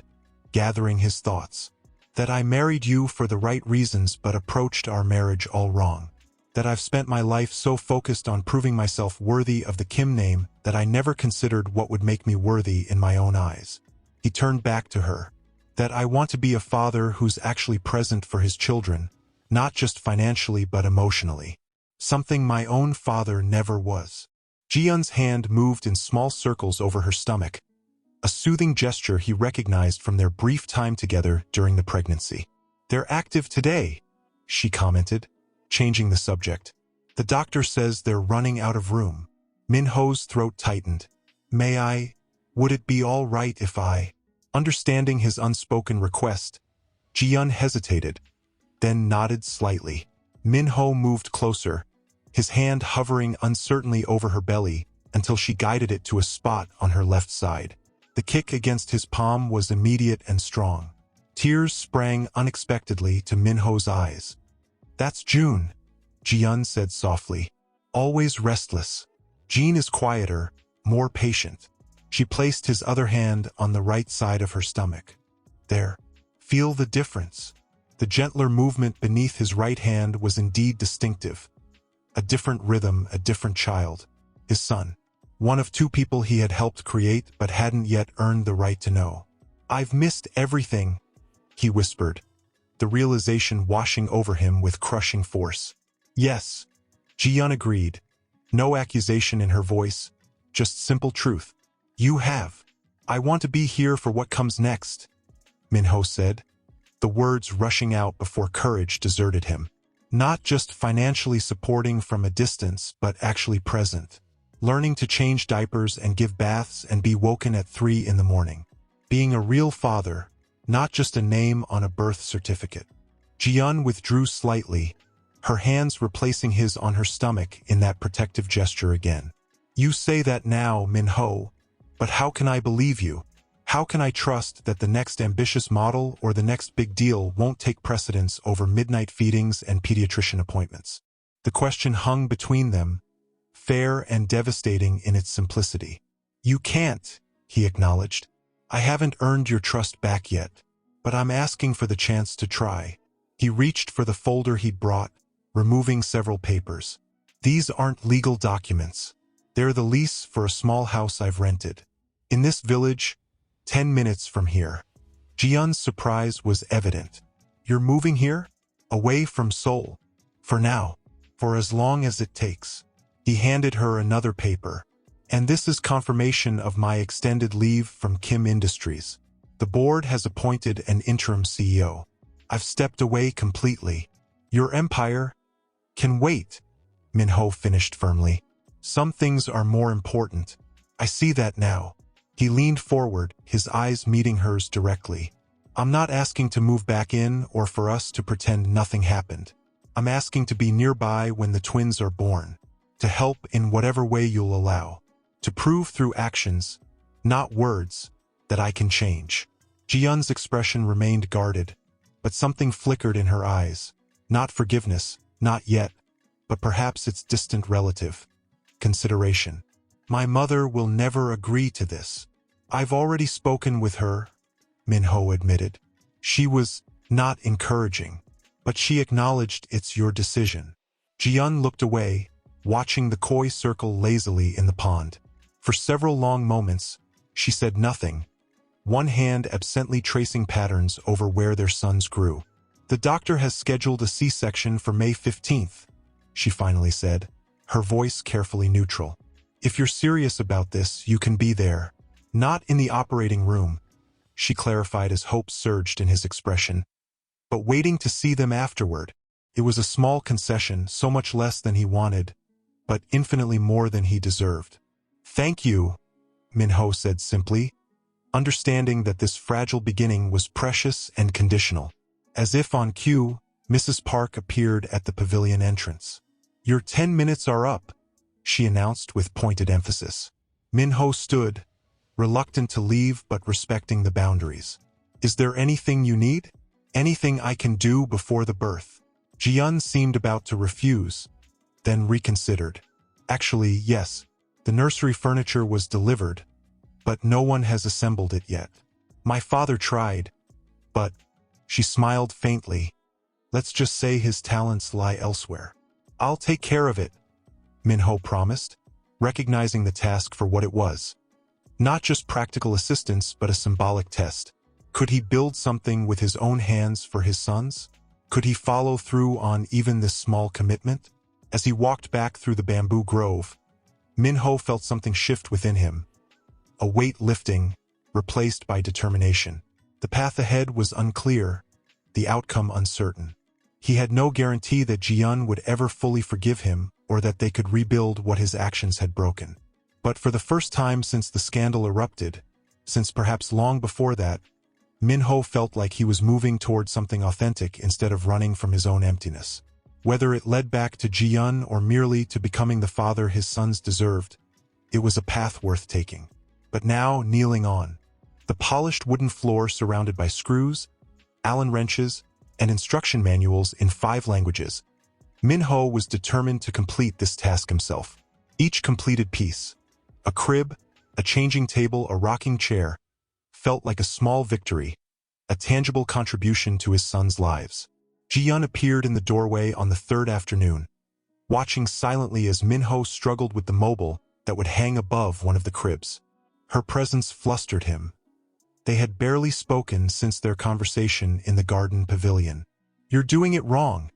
gathering his thoughts. That I married you for the right reasons but approached our marriage all wrong. That I've spent my life so focused on proving myself worthy of the Kim name that I never considered what would make me worthy in my own eyes. He turned back to her. That I want to be a father who's actually present for his children, not just financially but emotionally. Something my own father never was. Jihyun's hand moved in small circles over her stomach, a soothing gesture he recognized from their brief time together during the pregnancy. They're active today, she commented, changing the subject. The doctor says they're running out of room. Minho's throat tightened. May I? Would it be all right if I? Understanding his unspoken request, Jihyun hesitated, then nodded slightly. Minho moved closer, his hand hovering uncertainly over her belly until she guided it to a spot on her left side. The kick against his palm was immediate and strong. Tears sprang unexpectedly to Minho's eyes. That's June, Jihyun said softly. Always restless. Jean is quieter, more patient. She placed his other hand on the right side of her stomach. There. Feel the difference. The gentler movement beneath his right hand was indeed distinctive. A different rhythm, a different child. His son. One of two people he had helped create but hadn't yet earned the right to know. I've missed everything, he whispered, the realization washing over him with crushing force. Yes, Jihyun agreed. No accusation in her voice, just simple truth. You have. I want to be here for what comes next, Minho said, the words rushing out before courage deserted him. Not just financially supporting from a distance, but actually present. Learning to change diapers and give baths and be woken at 3 in the morning. Being a real father, not just a name on a birth certificate. Jihyun withdrew slightly, her hands replacing his on her stomach in that protective gesture again. You say that now, Minho, but how can I believe you? How can I trust that the next ambitious model or the next big deal won't take precedence over midnight feedings and pediatrician appointments? The question hung between them, fair and devastating in its simplicity. You can't, he acknowledged. I haven't earned your trust back yet, but I'm asking for the chance to try. He reached for the folder he'd brought, removing several papers. These aren't legal documents. They're the lease for a small house I've rented. In this village, 10 minutes from here. Jihyun's surprise was evident. You're moving here? Away from Seoul? For now. For as long as it takes. He handed her another paper. And this is confirmation of my extended leave from Kim Industries. The board has appointed an interim CEO. I've stepped away completely. Your empire can wait, Minho finished firmly. Some things are more important. I see that now. He leaned forward, his eyes meeting hers directly. I'm not asking to move back in or for us to pretend nothing happened. I'm asking to be nearby when the twins are born. To help in whatever way you'll allow. To prove through actions, not words, that I can change. Jihyun's expression remained guarded, but something flickered in her eyes. Not forgiveness, not yet, but perhaps its distant relative. Consideration. My mother will never agree to this. I've already spoken with her, Minho admitted. She was not encouraging, but she acknowledged it's your decision. Jihyun looked away, watching the koi circle lazily in the pond. For several long moments, she said nothing, one hand absently tracing patterns over where their sons grew. The doctor has scheduled a C-section for May 15th, she finally said, her voice carefully neutral. If you're serious about this, you can be there. Not in the operating room, she clarified as hope surged in his expression. But waiting to see them afterward. It was a small concession, so much less than he wanted, but infinitely more than he deserved. Thank you, Minho said simply, understanding that this fragile beginning was precious and conditional. As if on cue, Mrs. Park appeared at the pavilion entrance. Your 10 minutes are up, she announced with pointed emphasis. Minho stood, reluctant to leave but respecting the boundaries. Is there anything you need? Anything I can do before the birth? Ji-yeon seemed about to refuse, then reconsidered. Actually, yes, the nursery furniture was delivered, but no one has assembled it yet. My father tried, but, she smiled faintly, let's just say his talents lie elsewhere. I'll take care of it, Minho promised, recognizing the task for what it was. Not just practical assistance, but a symbolic test. Could he build something with his own hands for his sons? Could he follow through on even this small commitment? As he walked back through the bamboo grove, Minho felt something shift within him. A weight lifting, replaced by determination. The path ahead was unclear, the outcome uncertain. He had no guarantee that Ji-yeon would ever fully forgive him or that they could rebuild what his actions had broken. But for the first time since the scandal erupted, since perhaps long before that, Minho felt like he was moving toward something authentic instead of running from his own emptiness. Whether it led back to Ji-yeon or merely to becoming the father his sons deserved, it was a path worth taking. But now, kneeling on the polished wooden floor surrounded by screws, Allen wrenches, and instruction manuals in 5 languages, Minho was determined to complete this task himself. Each completed piece, a crib, a changing table, a rocking chair, felt like a small victory, a tangible contribution to his sons' lives. Ji-yeon appeared in the doorway on the 3rd afternoon, watching silently as Minho struggled with the mobile that would hang above one of the cribs. Her presence flustered him. They had barely spoken since their conversation in the garden pavilion. You're doing it wrong,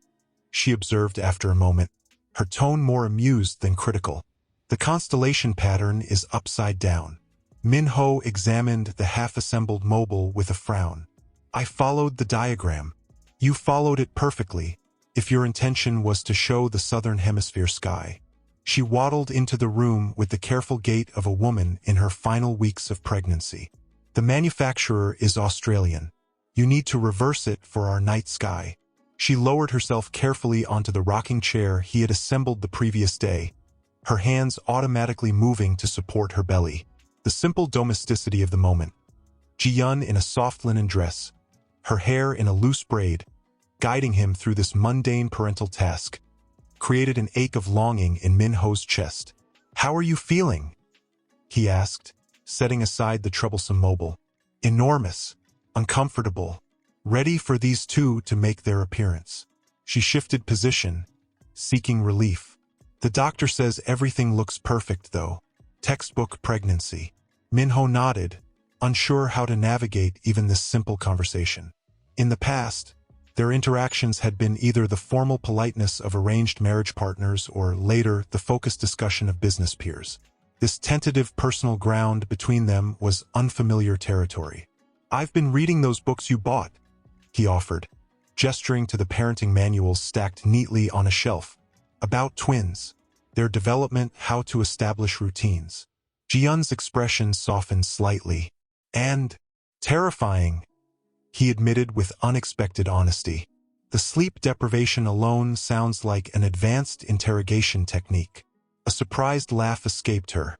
she observed after a moment, her tone more amused than critical. The constellation pattern is upside down. Minho examined the half-assembled mobile with a frown. I followed the diagram. You followed it perfectly, if your intention was to show the southern hemisphere sky. She waddled into the room with the careful gait of a woman in her final weeks of pregnancy. The manufacturer is Australian. You need to reverse it for our night sky. She lowered herself carefully onto the rocking chair he had assembled the previous day, her hands automatically moving to support her belly. The simple domesticity of the moment. Ji-yeon in a soft linen dress, her hair in a loose braid, guiding him through this mundane parental task, created an ache of longing in Minho's chest. How are you feeling? He asked, setting aside the troublesome mobile. Enormous, uncomfortable, ready for these two to make their appearance. She shifted position, seeking relief. The doctor says everything looks perfect though. Textbook pregnancy. Minho nodded, unsure how to navigate even this simple conversation. In the past, their interactions had been either the formal politeness of arranged marriage partners or later the focused discussion of business peers. This tentative personal ground between them was unfamiliar territory. I've been reading those books you bought, he offered, gesturing to the parenting manuals stacked neatly on a shelf. About twins, their development, how to establish routines. Ji-yeon's expression softened slightly. And terrifying, he admitted with unexpected honesty. The sleep deprivation alone sounds like an advanced interrogation technique. A surprised laugh escaped her.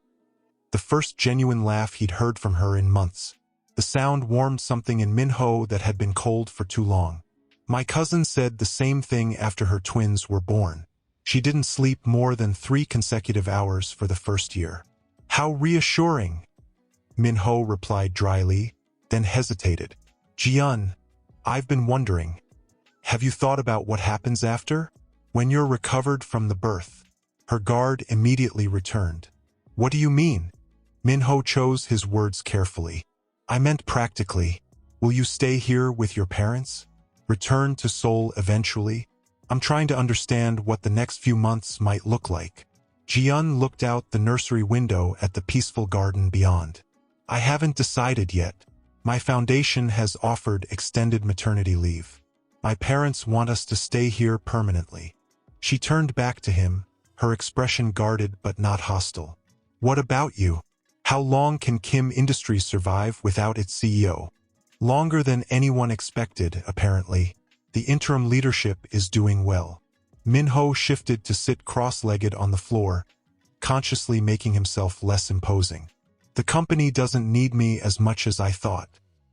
The first genuine laugh he'd heard from her in months. The sound warmed something in Minho that had been cold for too long. My cousin said the same thing after her twins were born. She didn't sleep more than 3 consecutive hours for the first year. How reassuring, Minho replied dryly, then hesitated. Ji-yeon, I've been wondering. Have you thought about what happens after? When you're recovered from the birth? Her guard immediately returned. What do you mean? Minho chose his words carefully. I meant practically. Will you stay here with your parents? Return to Seoul eventually? I'm trying to understand what the next few months might look like. Ji-yeon looked out the nursery window at the peaceful garden beyond. I haven't decided yet. My foundation has offered extended maternity leave. My parents want us to stay here permanently. She turned back to him, her expression guarded but not hostile. What about you? How long can Kim Industries survive without its CEO? Longer than anyone expected, apparently. The interim leadership is doing well. Min-ho shifted to sit cross-legged on the floor, consciously making himself less imposing. The company doesn't need me as much as I thought.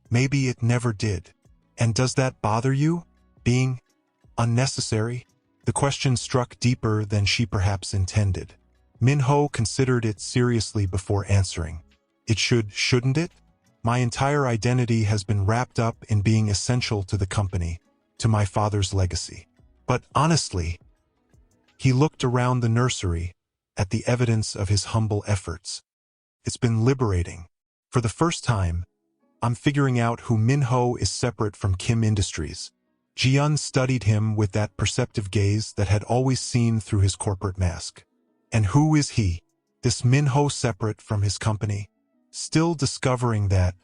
Maybe it never did. And does that bother you? Being unnecessary? The question struck deeper than she perhaps intended. Min-ho considered it seriously before answering. It shouldn't it? My entire identity has been wrapped up in being essential to the company, to my father's legacy. But honestly, he looked around the nursery at the evidence of his humble efforts. It's been liberating. For the first time, I'm figuring out who Min-ho is separate from Kim Industries. Ji-yeon studied him with that perceptive gaze that had always seen through his corporate mask. And who is he? This Min-ho separate from his company? Still discovering that,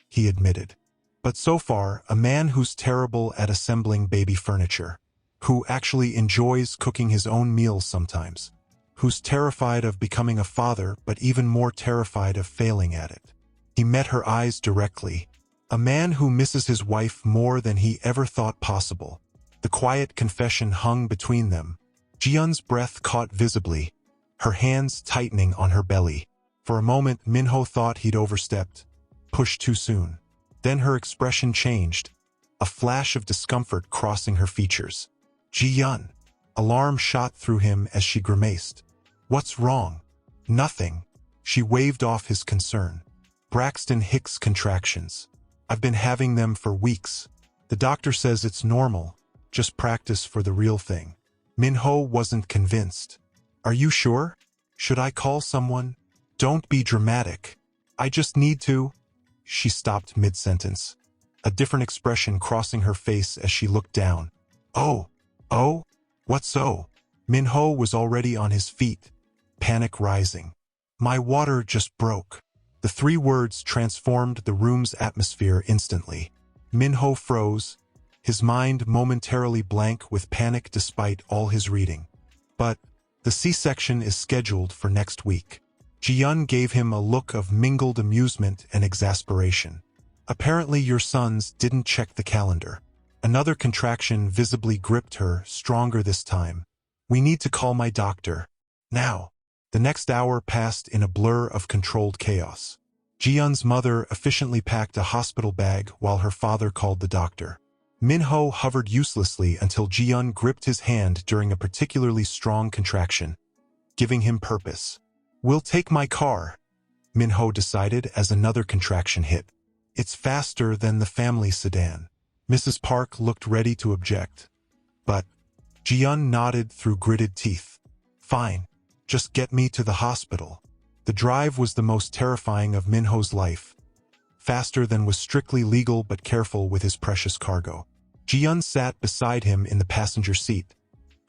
he admitted. But so far, a man who's terrible at assembling baby furniture, who actually enjoys cooking his own meals sometimes, who's terrified of becoming a father but even more terrified of failing at it. He met her eyes directly. A man who misses his wife more than he ever thought possible. The quiet confession hung between them. Ji-yeon's breath caught visibly, her hands tightening on her belly. For a moment, Min-ho thought he'd overstepped, pushed too soon. Then her expression changed, a flash of discomfort crossing her features. Ji-yeon. Alarm shot through him as she grimaced. What's wrong? Nothing. She waved off his concern. Braxton Hicks contractions. I've been having them for weeks. The doctor says it's normal, just practice for the real thing. Min-ho wasn't convinced. Are you sure? Should I call someone? Don't be dramatic. I just need to. She stopped mid-sentence, a different expression crossing her face as she looked down. Oh, what so? Min-ho was already on his feet, panic rising. My water just broke. The three words transformed the room's atmosphere instantly. Min-ho froze, his mind momentarily blank with panic despite all his reading. But the C-section is scheduled for next week. Ji-yeon gave him a look of mingled amusement and exasperation. Apparently your sons didn't check the calendar. Another contraction visibly gripped her, stronger this time. We need to call my doctor. Now. The next hour passed in a blur of controlled chaos. Ji-yeon's mother efficiently packed a hospital bag while her father called the doctor. Min-ho hovered uselessly until Ji-yeon gripped his hand during a particularly strong contraction, giving him purpose. We'll take my car, Min-ho decided as another contraction hit. It's faster than the family sedan. Mrs. Park looked ready to object. But Ji-yeon nodded through gritted teeth. Fine, just get me to the hospital. The drive was the most terrifying of Min-ho's life. Faster than was strictly legal but careful with his precious cargo. Ji-yeon sat beside him in the passenger seat,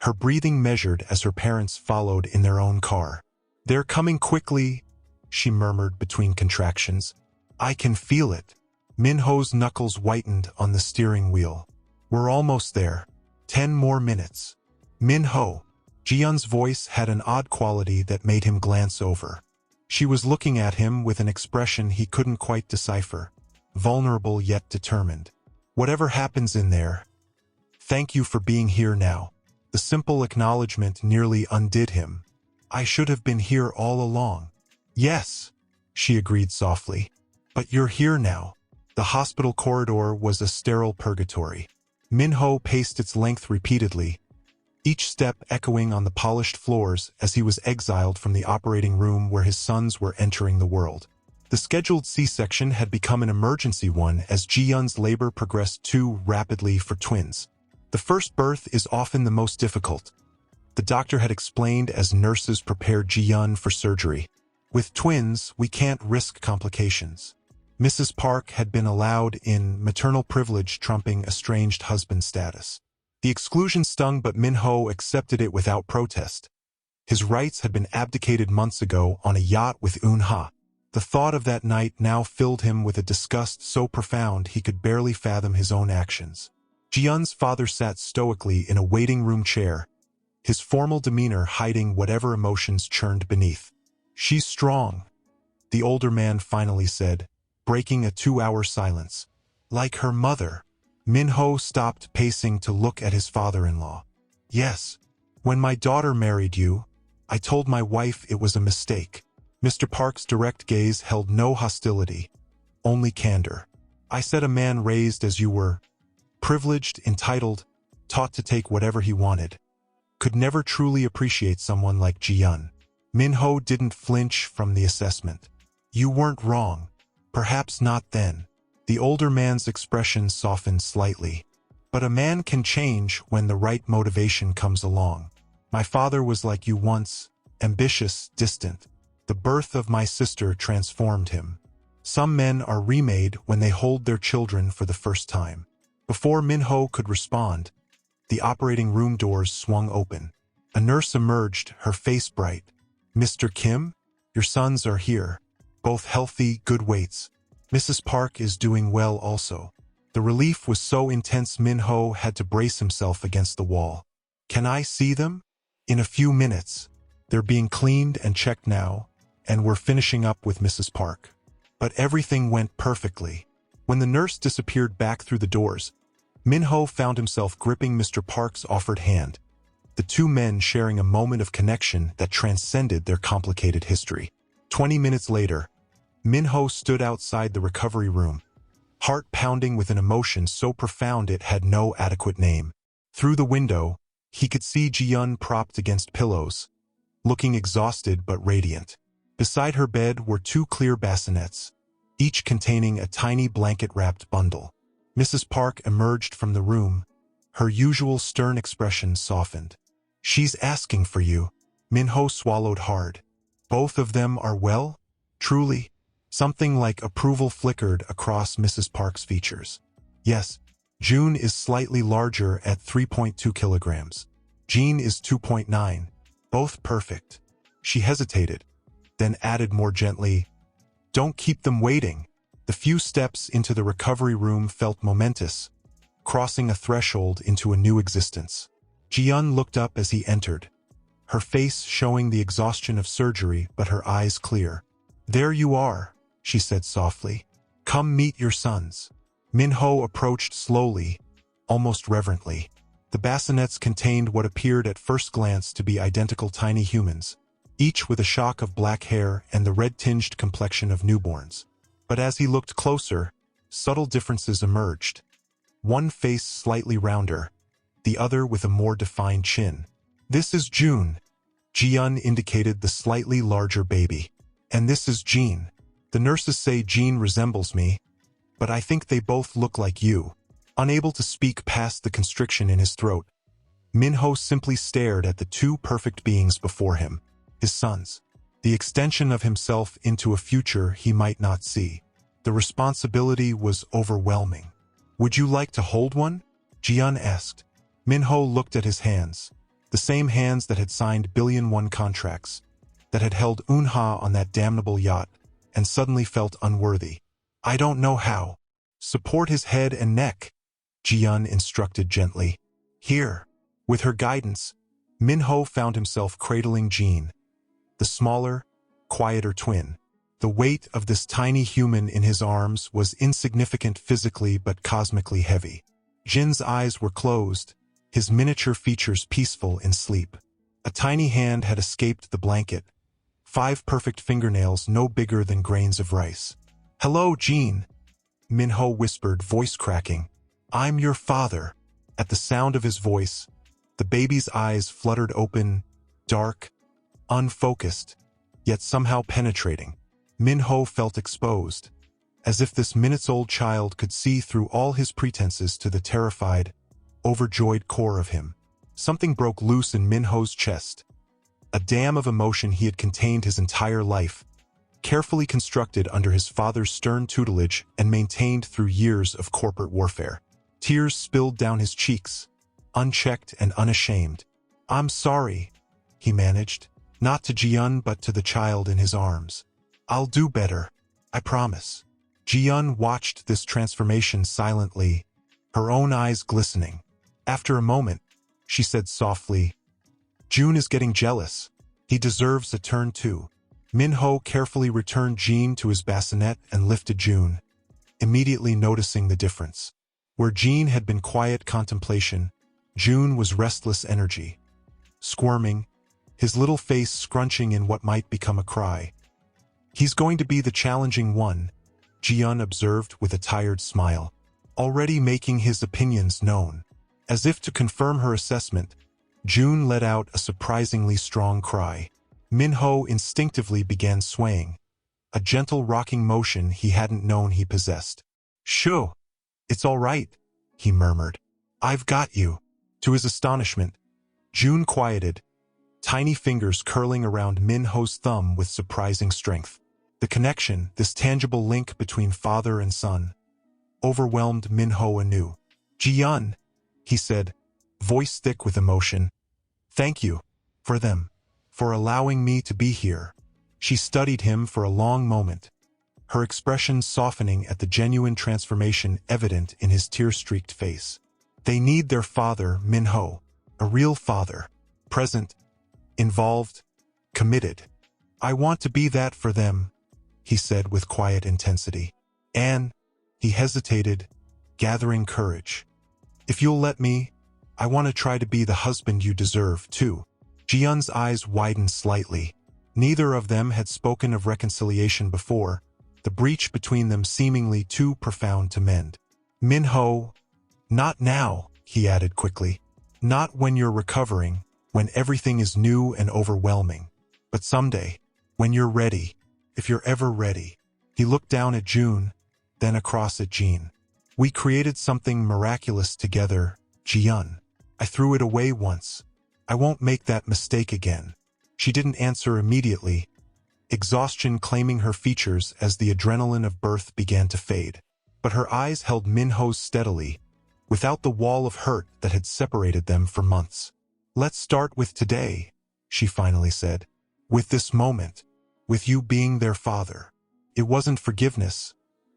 her breathing measured as her parents followed in their own car. They're coming quickly, she murmured between contractions. I can feel it. Min-ho's knuckles whitened on the steering wheel. We're almost there. 10 more minutes. Min-ho. Ji-yeon's voice had an odd quality that made him glance over. She was looking at him with an expression he couldn't quite decipher, vulnerable yet determined. Whatever happens in there, thank you for being here now. The simple acknowledgement nearly undid him. I should have been here all along. Yes, she agreed softly. But you're here now. The hospital corridor was a sterile purgatory. Min-ho paced its length repeatedly, each step echoing on the polished floors as he was exiled from the operating room where his sons were entering the world. The scheduled C-section had become an emergency one as Ji-yeon's labor progressed too rapidly for twins. The first birth is often the most difficult, the doctor had explained as nurses prepared Ji-yeon for surgery. With twins, we can't risk complications. Mrs. Park had been allowed in, maternal privilege trumping estranged husband status. The exclusion stung, but Min-ho accepted it without protest. His rights had been abdicated months ago on a yacht with Eun-ha. The thought of that night now filled him with a disgust so profound he could barely fathom his own actions. Ji-yeon's father sat stoically in a waiting room chair, his formal demeanor hiding whatever emotions churned beneath. "She's strong," the older man finally said, breaking a 2-hour silence. "Like her mother." Min-ho stopped pacing to look at his father-in-law. "Yes. When my daughter married you, I told my wife it was a mistake." Mr. Park's direct gaze held no hostility, only candor. "I said a man raised as you were, privileged, entitled, taught to take whatever he wanted, could never truly appreciate someone like Ji-yeon." Min-ho didn't flinch from the assessment. "You weren't wrong. Perhaps not then." The older man's expression softened slightly. "But a man can change when the right motivation comes along. My father was like you once, ambitious, distant. The birth of my sister transformed him. Some men are remade when they hold their children for the first time." Before Min-ho could respond, the operating room doors swung open. A nurse emerged, her face bright. "Mr. Kim, your sons are here. Both healthy, good weights. Mrs. Park is doing well also." The relief was so intense Min-ho had to brace himself against the wall. "Can I see them?" "In a few minutes. They're being cleaned and checked now, and we're finishing up with Mrs. Park." But everything went perfectly. When the nurse disappeared back through the doors, Min-ho found himself gripping Mr. Park's offered hand, the two men sharing a moment of connection that transcended their complicated history. 20 minutes later, Min-ho stood outside the recovery room, heart pounding with an emotion so profound it had no adequate name. Through the window, he could see Ji-yeon propped against pillows, looking exhausted but radiant. Beside her bed were 2 clear bassinets, each containing a tiny blanket-wrapped bundle. Mrs. Park emerged from the room, her usual stern expression softened. "She's asking for you." Min-ho swallowed hard. "Both of them are well? Truly?" Something like approval flickered across Mrs. Park's features. "Yes. June is slightly larger at 3.2 kilograms. Jean is 2.9. Both perfect." She hesitated, then added more gently, "Don't keep them waiting." The few steps into the recovery room felt momentous, crossing a threshold into a new existence. Ji-yeon looked up as he entered, her face showing the exhaustion of surgery but her eyes clear. "There you are," she said softly. "Come meet your sons." Min-ho approached slowly, almost reverently. The bassinets contained what appeared at first glance to be identical tiny humans, each with a shock of black hair and the red-tinged complexion of newborns. But as he looked closer, subtle differences emerged. One face slightly rounder, the other with a more defined chin. "This is June." Ji-yeon indicated the slightly larger baby. "And this is Jean. The nurses say Jean resembles me, but I think they both look like you." Unable to speak past the constriction in his throat, Min-ho simply stared at the 2 perfect beings before him, his sons, the extension of himself into a future he might not see. The responsibility was overwhelming. "Would you like to hold one?" Ji-yeon asked. Min-ho looked at his hands, the same hands that had signed billion-won contracts, that had held Eun-ha on that damnable yacht, and suddenly felt unworthy. "I don't know how." "Support his head and neck," Ji-yeon instructed gently. "Here." With her guidance, Min-ho found himself cradling Jean, the smaller, quieter twin. The weight of this tiny human in his arms was insignificant physically but cosmically heavy. Jin's eyes were closed, his miniature features peaceful in sleep. A tiny hand had escaped the blanket, 5 perfect fingernails no bigger than grains of rice. "Hello, Jean," Min-ho whispered, voice cracking. "I'm your father." At the sound of his voice, the baby's eyes fluttered open, dark, unfocused, yet somehow penetrating. Min-ho felt exposed, as if this minutes-old child could see through all his pretenses to the terrified, overjoyed core of him. Something broke loose in Min-ho's chest, a dam of emotion he had contained his entire life, carefully constructed under his father's stern tutelage and maintained through years of corporate warfare. Tears spilled down his cheeks, unchecked and unashamed. "I'm sorry," he managed, not to Ji-yeon but to the child in his arms. "I'll do better, I promise." Ji-yeon watched this transformation silently, her own eyes glistening. After a moment, she said softly, "June is getting jealous. He deserves a turn too." Min-ho carefully returned Jean to his bassinet and lifted June, immediately noticing the difference. Where Jean had been quiet contemplation, June was restless energy. Squirming, his little face scrunching in what might become a cry. "He's going to be the challenging one," Ji-yeon observed with a tired smile, already making his opinions known. As if to confirm her assessment, June let out a surprisingly strong cry. Min-ho instinctively began swaying, a gentle rocking motion he hadn't known he possessed. "Shoo! It's all right," he murmured. "I've got you." To his astonishment, June quieted, tiny fingers curling around Min-ho's thumb with surprising strength. The connection, this tangible link between father and son, overwhelmed Min-ho anew. "Ji-yeon," he said, voice thick with emotion. "Thank you, for them, for allowing me to be here." She studied him for a long moment, her expression softening at the genuine transformation evident in his tear-streaked face. "They need their father, Min-ho, a real father, present, involved, committed. I want to be that for them," he said with quiet intensity. "And," he hesitated, gathering courage, "if you'll let me, I want to try to be the husband you deserve, too." Ji-yeon's eyes widened slightly. Neither of them had spoken of reconciliation before, the breach between them seemingly too profound to mend. "Min-ho, not now," he added quickly. "Not when you're recovering, when everything is new and overwhelming. But someday, when you're ready, if you're ever ready." He looked down at June, then across at Jean. "We created something miraculous together, Ji-yeon. I threw it away once. I won't make that mistake again." She didn't answer immediately, exhaustion claiming her features as the adrenaline of birth began to fade. But her eyes held Min-ho's steadily, without the wall of hurt that had separated them for months. "Let's start with today," she finally said. "With this moment, with you being their father." It wasn't forgiveness,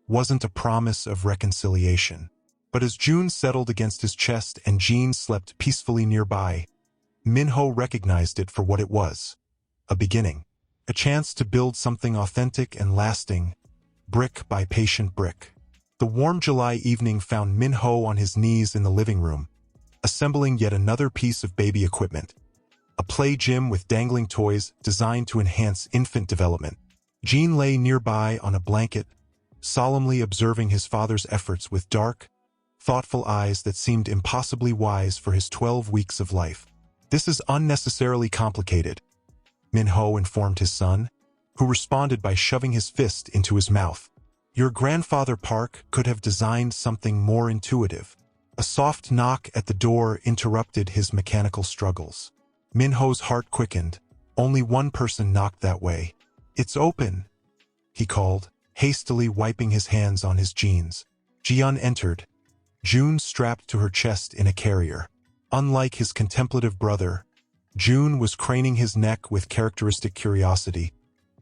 wasn't a promise of reconciliation. But as June settled against his chest and Jean slept peacefully nearby, Min-ho recognized it for what it was. A beginning. A chance to build something authentic and lasting, brick by patient brick. The warm July evening found Min-ho on his knees in the living room, assembling yet another piece of baby equipment. A play gym with dangling toys designed to enhance infant development. Jean lay nearby on a blanket, solemnly observing his father's efforts with dark, thoughtful eyes that seemed impossibly wise for his 12 weeks of life. "This is unnecessarily complicated," Min-ho informed his son, who responded by shoving his fist into his mouth. "Your grandfather Park could have designed something more intuitive." A soft knock at the door interrupted his mechanical struggles. Min-ho's heart quickened. Only one person knocked that way. "It's open," he called, hastily wiping his hands on his jeans. Ji-yeon entered, June strapped to her chest in a carrier. Unlike his contemplative brother, June was craning his neck with characteristic curiosity,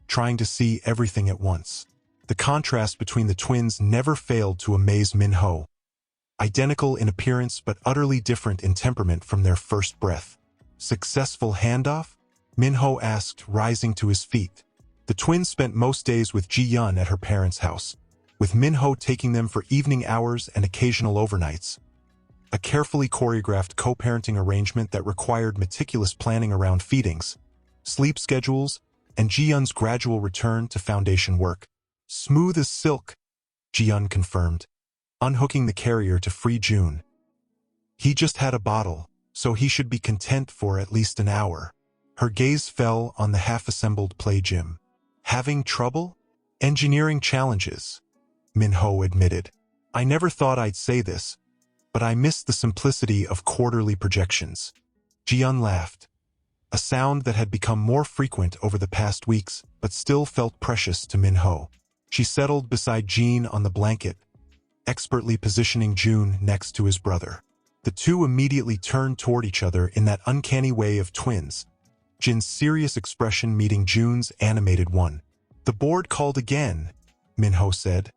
trying to see everything at once. The contrast between the twins never failed to amaze Min-ho. Identical in appearance but utterly different in temperament from their first breath. "Successful handoff?" Min-ho asked, rising to his feet. The twins spent most days with Ji-yeon at her parents' house, with Min-ho taking them for evening hours and occasional overnights. A carefully choreographed co-parenting arrangement that required meticulous planning around feedings, sleep schedules, and Ji-yeon's gradual return to foundation work. "Smooth as silk," Ji-yeon confirmed, unhooking the carrier to free June. "He just had a bottle, so he should be content for at least an hour." Her gaze fell on the half-assembled play gym. "Having trouble?" "Engineering challenges," Min-ho admitted. "I never thought I'd say this, but I miss the simplicity of quarterly projections." Ji-yeon laughed, a sound that had become more frequent over the past weeks but still felt precious to Min-ho. She settled beside Jean on the blanket, expertly positioning June next to his brother. The two immediately turned toward each other in that uncanny way of twins, Jin's serious expression meeting June's animated one. "The board called again," Minho said,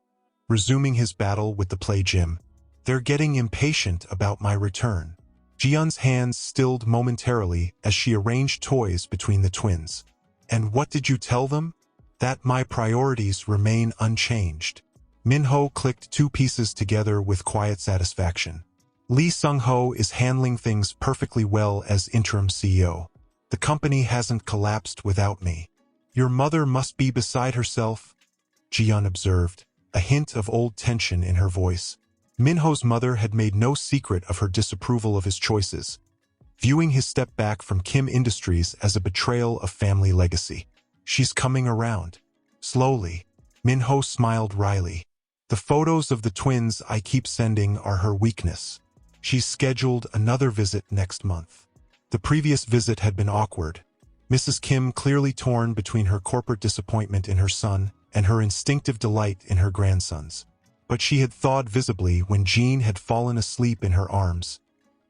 resuming his battle with the play gym. "They're getting impatient about my return." Jiyeon's hands stilled momentarily as she arranged toys between the twins. "And what did you tell them?" "That my priorities remain unchanged." Minho clicked two pieces together with quiet satisfaction. "Lee Sung-ho is handling things perfectly well as interim CEO. The company hasn't collapsed without me." "Your mother must be beside herself," Jiyeon observed, a hint of old tension in her voice. Minho's mother had made no secret of her disapproval of his choices, viewing his step back from Kim Industries as a betrayal of family legacy. "She's coming around." Slowly, Minho smiled wryly. "The photos of the twins I keep sending are her weakness. She's scheduled another visit next month." The previous visit had been awkward. Mrs. Kim clearly torn between her corporate disappointment in her son and her instinctive delight in her grandsons. But she had thawed visibly when Jean had fallen asleep in her arms.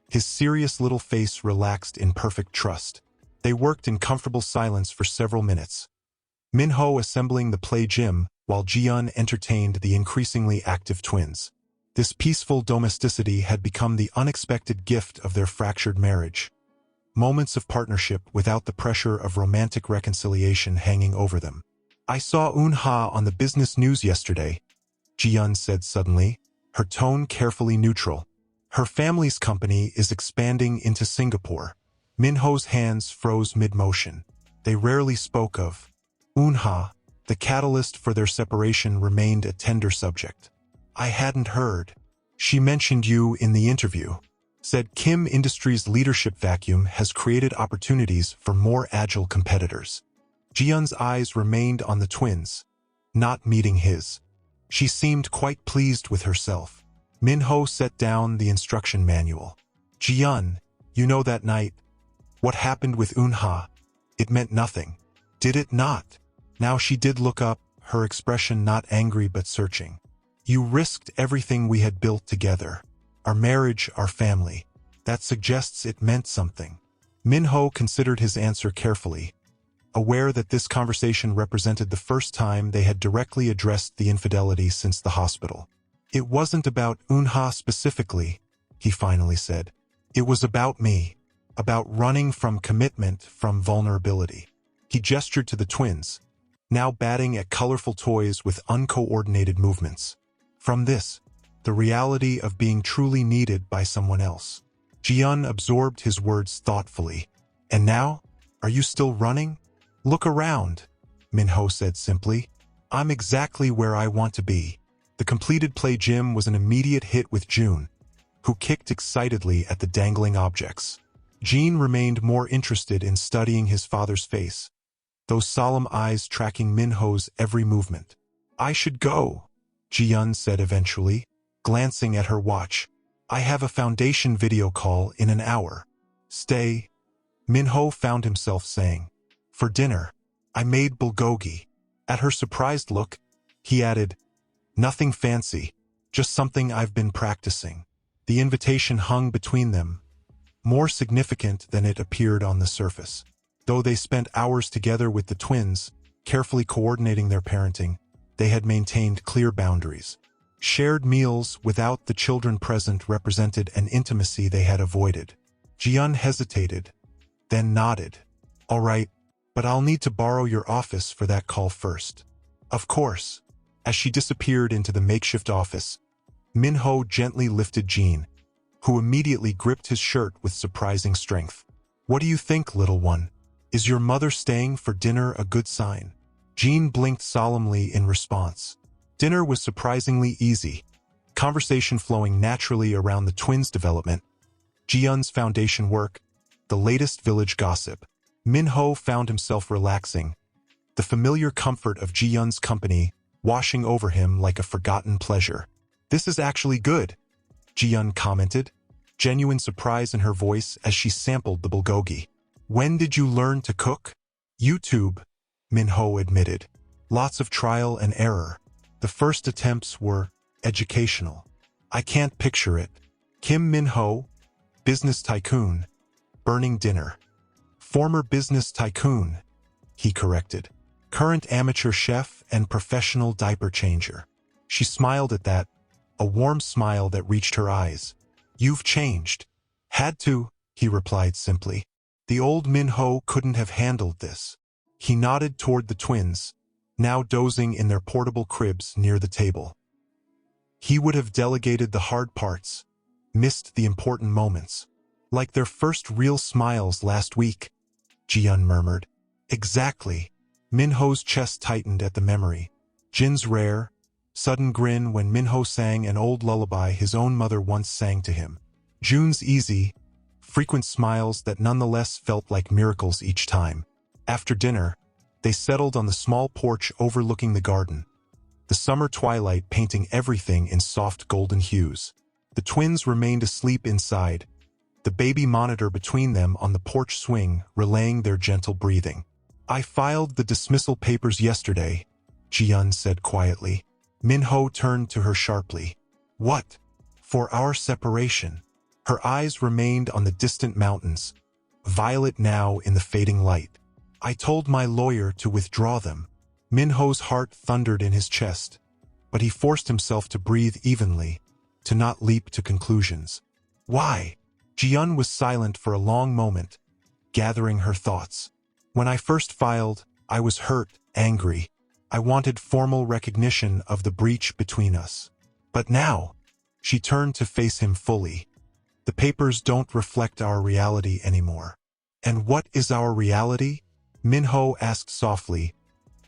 His serious little face relaxed in perfect trust. They worked in comfortable silence for several minutes, Minho assembling the play gym while Jiyeon entertained the increasingly active twins. This peaceful domesticity had become the unexpected gift of their fractured marriage. Moments of partnership without the pressure of romantic reconciliation hanging over them. "I saw Eun-ha on the business news yesterday," Jiyeon said suddenly, her tone carefully neutral. "Her family's company is expanding into Singapore." Minho's hands froze mid-motion. They rarely spoke of Eun-ha. The catalyst for their separation remained a tender subject. "I hadn't heard. She mentioned you in the interview. Said Kim Industries' leadership vacuum has created opportunities for more agile competitors." Jiyeon's eyes remained on the twins, not meeting his. She seemed quite pleased with herself. Minho set down the instruction manual. "Jiyeon, you know that night? What happened with Eun-ha? It meant nothing. Did it not?" Now she did look up, her expression not angry but searching. "You risked everything we had built together. Our marriage, our family. That suggests it meant something." Minho considered his answer carefully, aware that this conversation represented the first time they had directly addressed the infidelity since the hospital. "It wasn't about Eun-ha specifically," he finally said. "It was about me, about running from commitment, from vulnerability." He gestured to the twins, now batting at colorful toys with uncoordinated movements. "From this, the reality of being truly needed by someone else." Jiyeon absorbed his words thoughtfully. "And now, are you still running?" "Look around," Minho said simply. "I'm exactly where I want to be." The completed play gym was an immediate hit with June, who kicked excitedly at the dangling objects. Jean remained more interested in studying his father's face, those solemn eyes tracking Minho's every movement. "I should go," Jiyeon said eventually, glancing at her watch. "I have a foundation video call in an hour." "Stay," Minho found himself saying. "For dinner, I made bulgogi." At her surprised look, he added, "Nothing fancy, just something I've been practicing." The invitation hung between them, more significant than it appeared on the surface. Though they spent hours together with the twins, carefully coordinating their parenting, they had maintained clear boundaries. Shared meals without the children present represented an intimacy they had avoided. Jiyeon hesitated, then nodded. "All right, but I'll need to borrow your office for that call first." "Of course." As she disappeared into the makeshift office, Minho gently lifted Jean, who immediately gripped his shirt with surprising strength. "What do you think, little one? Is your mother staying for dinner a good sign?" Jean blinked solemnly in response. Dinner was surprisingly easy, conversation flowing naturally around the twins' development, Jiyeon's foundation work, the latest village gossip. Minho found himself relaxing, the familiar comfort of Jiyeon's company washing over him like a forgotten pleasure. "This is actually good," Jiyeon commented, genuine surprise in her voice as she sampled the bulgogi. "When did you learn to cook?" "YouTube," Minho admitted. "Lots of trial and error. The first attempts were educational. I can't picture it." Kim Minho, Business tycoon. Burning dinner. Former business tycoon, he corrected. Current amateur chef and professional diaper changer. She smiled at that, a warm smile that reached her eyes. You've changed. Had to, he replied simply. The old Min-ho couldn't have handled this. He nodded toward the twins, now dozing in their portable cribs near the table. He would have delegated the hard parts, missed the important moments. Like their first real smiles last week, Ji-yeon murmured. Exactly. Min-ho's chest tightened at the memory. Jin's rare, sudden grin when Min-ho sang an old lullaby his own mother once sang to him. Jun's easy, frequent smiles that nonetheless felt like miracles each time. After dinner, they settled on the small porch overlooking the garden, the summer twilight painting everything in soft golden hues. The twins remained asleep inside, the baby monitor between them on the porch swing relaying their gentle breathing. I filed the dismissal papers yesterday, Ji-yeon said quietly. Min-ho turned to her sharply. What? For our separation. Her eyes remained on the distant mountains, violet now in the fading light. I told my lawyer to withdraw them. Min-ho's heart thundered in his chest, but he forced himself to breathe evenly, to not leap to conclusions. Why? Ji-yeon was silent for a long moment, gathering her thoughts. When I first filed, I was hurt, angry. I wanted formal recognition of the breach between us. But now, she turned to face him fully. The papers don't reflect our reality anymore. And what is our reality? Min-ho asked softly,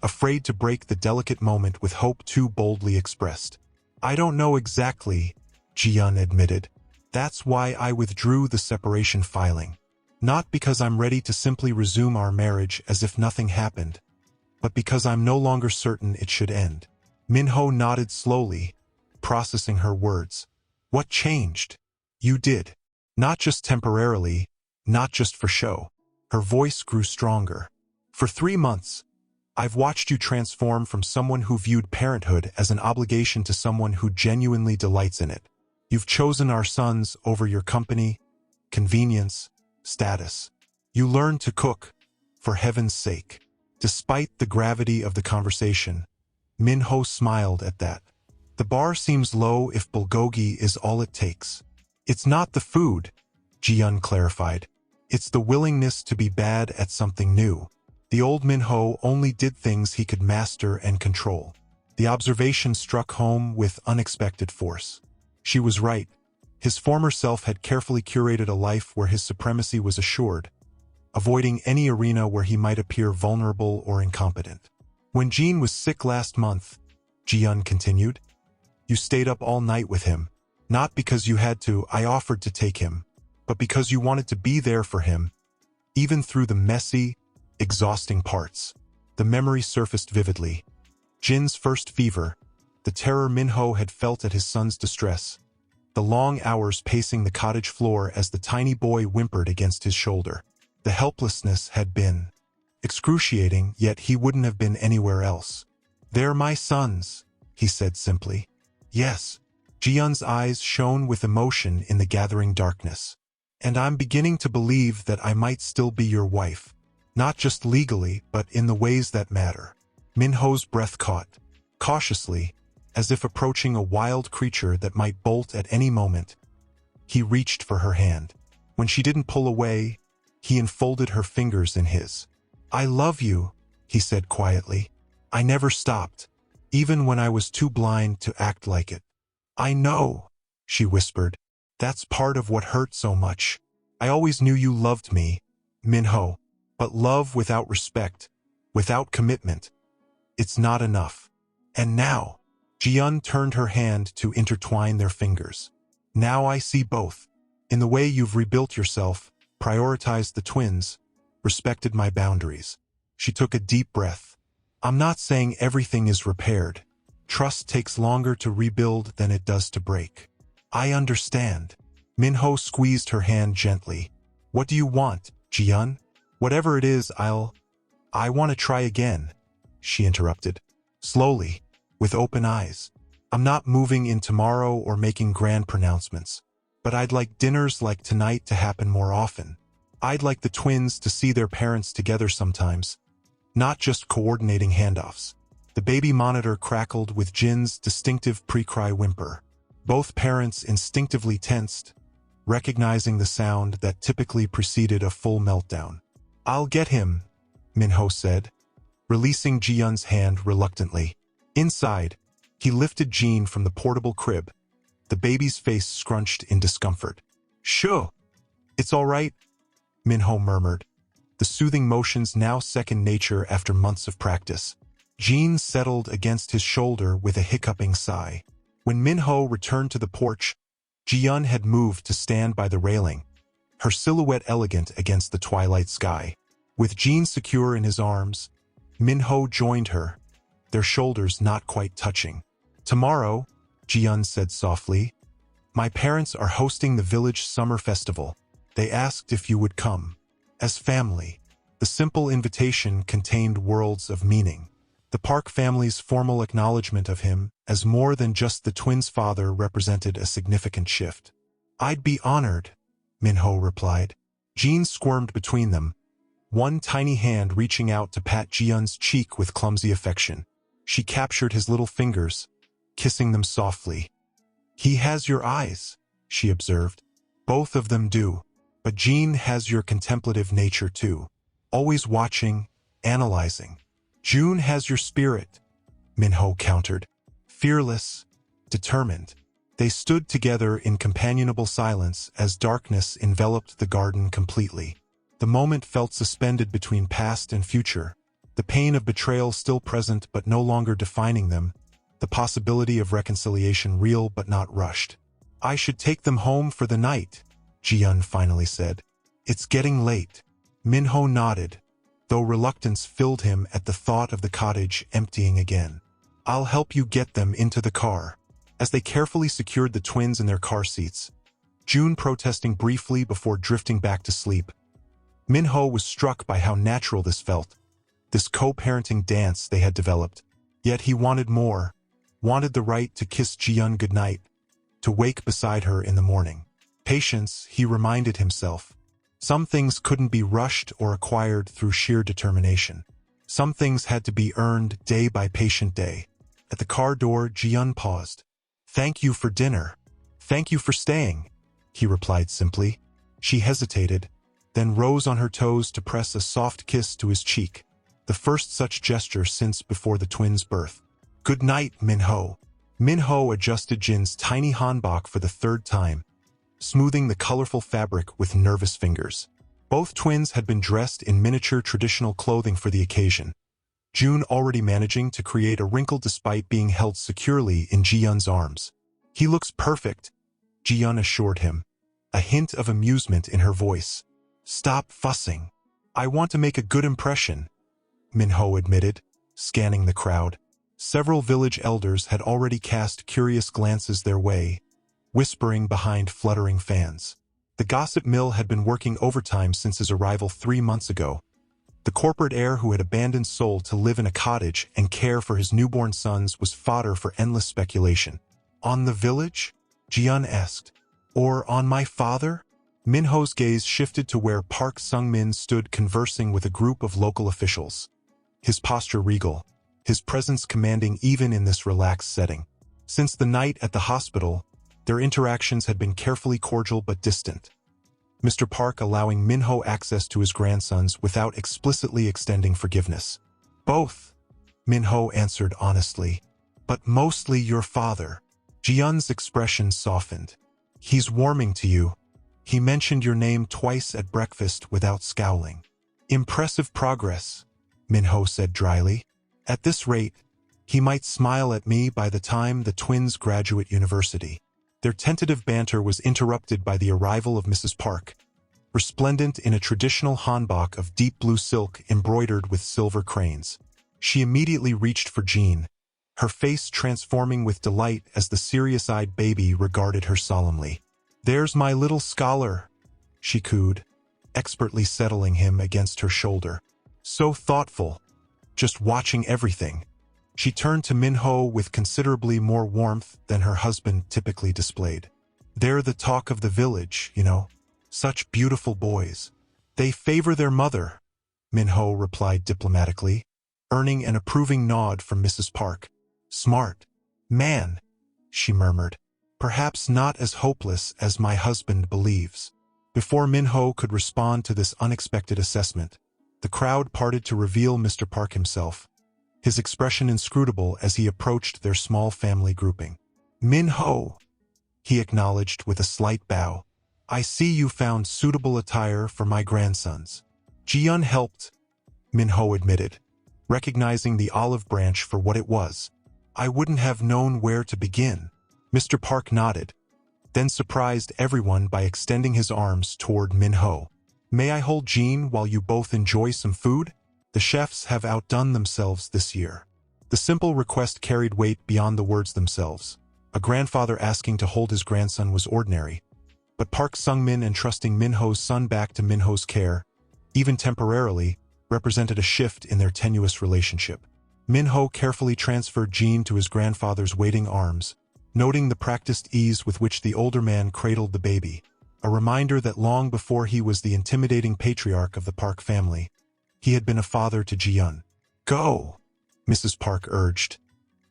afraid to break the delicate moment with hope too boldly expressed. I don't know exactly, Ji-yeon admitted. That's why I withdrew the separation filing. Not because I'm ready to simply resume our marriage as if nothing happened, but because I'm no longer certain it should end. Min-ho nodded slowly, processing her words. What changed? You did. Not just temporarily, not just for show. Her voice grew stronger. For 3 months, I've watched you transform from someone who viewed parenthood as an obligation to someone who genuinely delights in it. You've chosen our sons over your company, convenience, status. You learned to cook, for heaven's sake. Despite the gravity of the conversation, Min-ho smiled at that. The bar seems low if bulgogi is all it takes. It's not the food, Ji-yeon clarified. It's the willingness to be bad at something new. The old Min-ho only did things he could master and control. The observation struck home with unexpected force. She was right. His former self had carefully curated a life where his supremacy was assured, avoiding any arena where he might appear vulnerable or incompetent. When Jean was sick last month, Ji-yeon continued, you stayed up all night with him. Not because you had to, I offered to take him, but because you wanted to be there for him, even through the messy, exhausting parts. The memory surfaced vividly. Jin's first fever, the terror Min-ho had felt at his son's distress, the long hours pacing the cottage floor as the tiny boy whimpered against his shoulder. The helplessness had been excruciating, yet he wouldn't have been anywhere else. They're my sons, he said simply. Yes. Ji-yeon's eyes shone with emotion in the gathering darkness. And I'm beginning to believe that I might still be your wife. Not just legally, but in the ways that matter. Min-ho's breath caught, cautiously, as if approaching a wild creature that might bolt at any moment. He reached for her hand. When she didn't pull away, he enfolded her fingers in his. I love you, he said quietly. I never stopped, even when I was too blind to act like it. I know, she whispered. That's part of what hurt so much. I always knew you loved me, Min-ho. But love without respect, without commitment, it's not enough. And now, Ji-yeon turned her hand to intertwine their fingers. Now I see both. In the way you've rebuilt yourself, prioritized the twins, respected my boundaries. She took a deep breath. I'm not saying everything is repaired. Trust takes longer to rebuild than it does to break. I understand. Min-ho squeezed her hand gently. What do you want, Ji-yeon? Whatever it is, I want to try again, she interrupted. Slowly, with open eyes. I'm not moving in tomorrow or making grand pronouncements. but I'd like dinners like tonight to happen more often. I'd like the twins to see their parents together sometimes, not just coordinating handoffs. The baby monitor crackled with Jin's distinctive pre-cry whimper. Both parents instinctively tensed, recognizing the sound that typically preceded a full meltdown. "I'll get him," Minho said, releasing Ji-yun's hand reluctantly. Inside, he lifted Jin from the portable crib, the baby's face scrunched in discomfort. "Sure. It's all right," Minho murmured, the soothing motions now second nature after months of practice. Jin settled against his shoulder with a hiccuping sigh. When Minho returned to the porch, Ji-yun had moved to stand by the railing, her silhouette elegant against the twilight sky. With Jin secure in his arms, Minho joined her, their shoulders not quite touching. "Tomorrow," Ji-yun said softly, "my parents are hosting the village summer festival. They asked if you would come. As family." The simple invitation contained worlds of meaning. The Park family's formal acknowledgement of him as more than just the twins' father represented a significant shift. "I'd be honored," Minho replied. Jin squirmed between them, one tiny hand reaching out to pat Ji-yun's cheek with clumsy affection. She captured his little fingers, kissing them softly. "He has your eyes," she observed. "Both of them do. But Jin has your contemplative nature too. Always watching, analyzing. June has your spirit," Minho countered. "Fearless, determined." They stood together in companionable silence as darkness enveloped the garden completely. The moment felt suspended between past and future, the pain of betrayal still present but no longer defining them, the possibility of reconciliation real but not rushed. "I should take them home for the night," Ji-yun finally said. "It's getting late." Minho nodded, though reluctance filled him at the thought of the cottage emptying again. "I'll help you get them into the car." As they carefully secured the twins in their car seats, June protesting briefly before drifting back to sleep, Minho was struck by how natural this felt, this co-parenting dance they had developed. Yet he wanted more, wanted the right to kiss Ji-yun goodnight, to wake beside her in the morning. Patience, he reminded himself. Some things couldn't be rushed or acquired through sheer determination. Some things had to be earned day by patient day. At the car door, Ji-yun paused. "Thank you for dinner. Thank you for staying," he replied simply. She hesitated, then rose on her toes to press a soft kiss to his cheek, the first such gesture since before the twins' birth. "Good night, Minho." Minho adjusted Jin's tiny hanbok for the third time, smoothing the colorful fabric with nervous fingers. Both twins had been dressed in miniature traditional clothing for the occasion, June already managing to create a wrinkle despite being held securely in Ji-yun's arms. "He looks perfect," Ji-yun assured him, a hint of amusement in her voice. "Stop fussing. I want to make a good impression," Minho admitted, scanning the crowd. Several village elders had already cast curious glances their way, whispering behind fluttering fans. The gossip mill had been working overtime since his arrival 3 months ago. The corporate heir who had abandoned Seoul to live in a cottage and care for his newborn sons was fodder for endless speculation. "On the village?" Ji-yun asked. "Or on my father?" Minho's gaze shifted to where Park Sung-min stood conversing with a group of local officials. His posture regal, his presence commanding even in this relaxed setting. Since the night at the hospital, their interactions had been carefully cordial but distant, Mr. Park allowing Minho access to his grandsons without explicitly extending forgiveness. "Both," Minho answered honestly. "But mostly your father." Ji-yun's expression softened. "He's warming to you. He mentioned your name twice at breakfast without scowling." "Impressive progress," Minho said dryly. "At this rate, he might smile at me by the time the twins graduate university." Their tentative banter was interrupted by the arrival of Mrs. Park, resplendent in a traditional hanbok of deep blue silk embroidered with silver cranes. She immediately reached for Jean, her face transforming with delight as the serious-eyed baby regarded her solemnly. "There's my little scholar," she cooed, expertly settling him against her shoulder. "So thoughtful, just watching everything." She turned to Minho with considerably more warmth than her husband typically displayed. They're the talk of the village, you know. Such beautiful boys. They favor their mother, Minho replied diplomatically, earning an approving nod from Mrs. Park. Smart. Man, she murmured. Perhaps not as hopeless as my husband believes. Before Minho could respond to this unexpected assessment, the crowd parted to reveal Mr. Park himself, his expression inscrutable as he approached their small family grouping. Minho, he acknowledged with a slight bow. I see you found suitable attire for my grandsons. Ji-yun helped, Minho admitted, recognizing the olive branch for what it was. I wouldn't have known where to begin. Mr. Park nodded, then surprised everyone by extending his arms toward Minho. May I hold Jean while you both enjoy some food? The chefs have outdone themselves this year. The simple request carried weight beyond the words themselves. A grandfather asking to hold his grandson was ordinary, but Park Sung-min entrusting Minho's son back to Minho's care, even temporarily, represented a shift in their tenuous relationship. Minho carefully transferred Jean to his grandfather's waiting arms, noting the practiced ease with which the older man cradled the baby, a reminder that long before he was the intimidating patriarch of the Park family, he had been a father to Ji-yun. Go, Mrs. Park urged,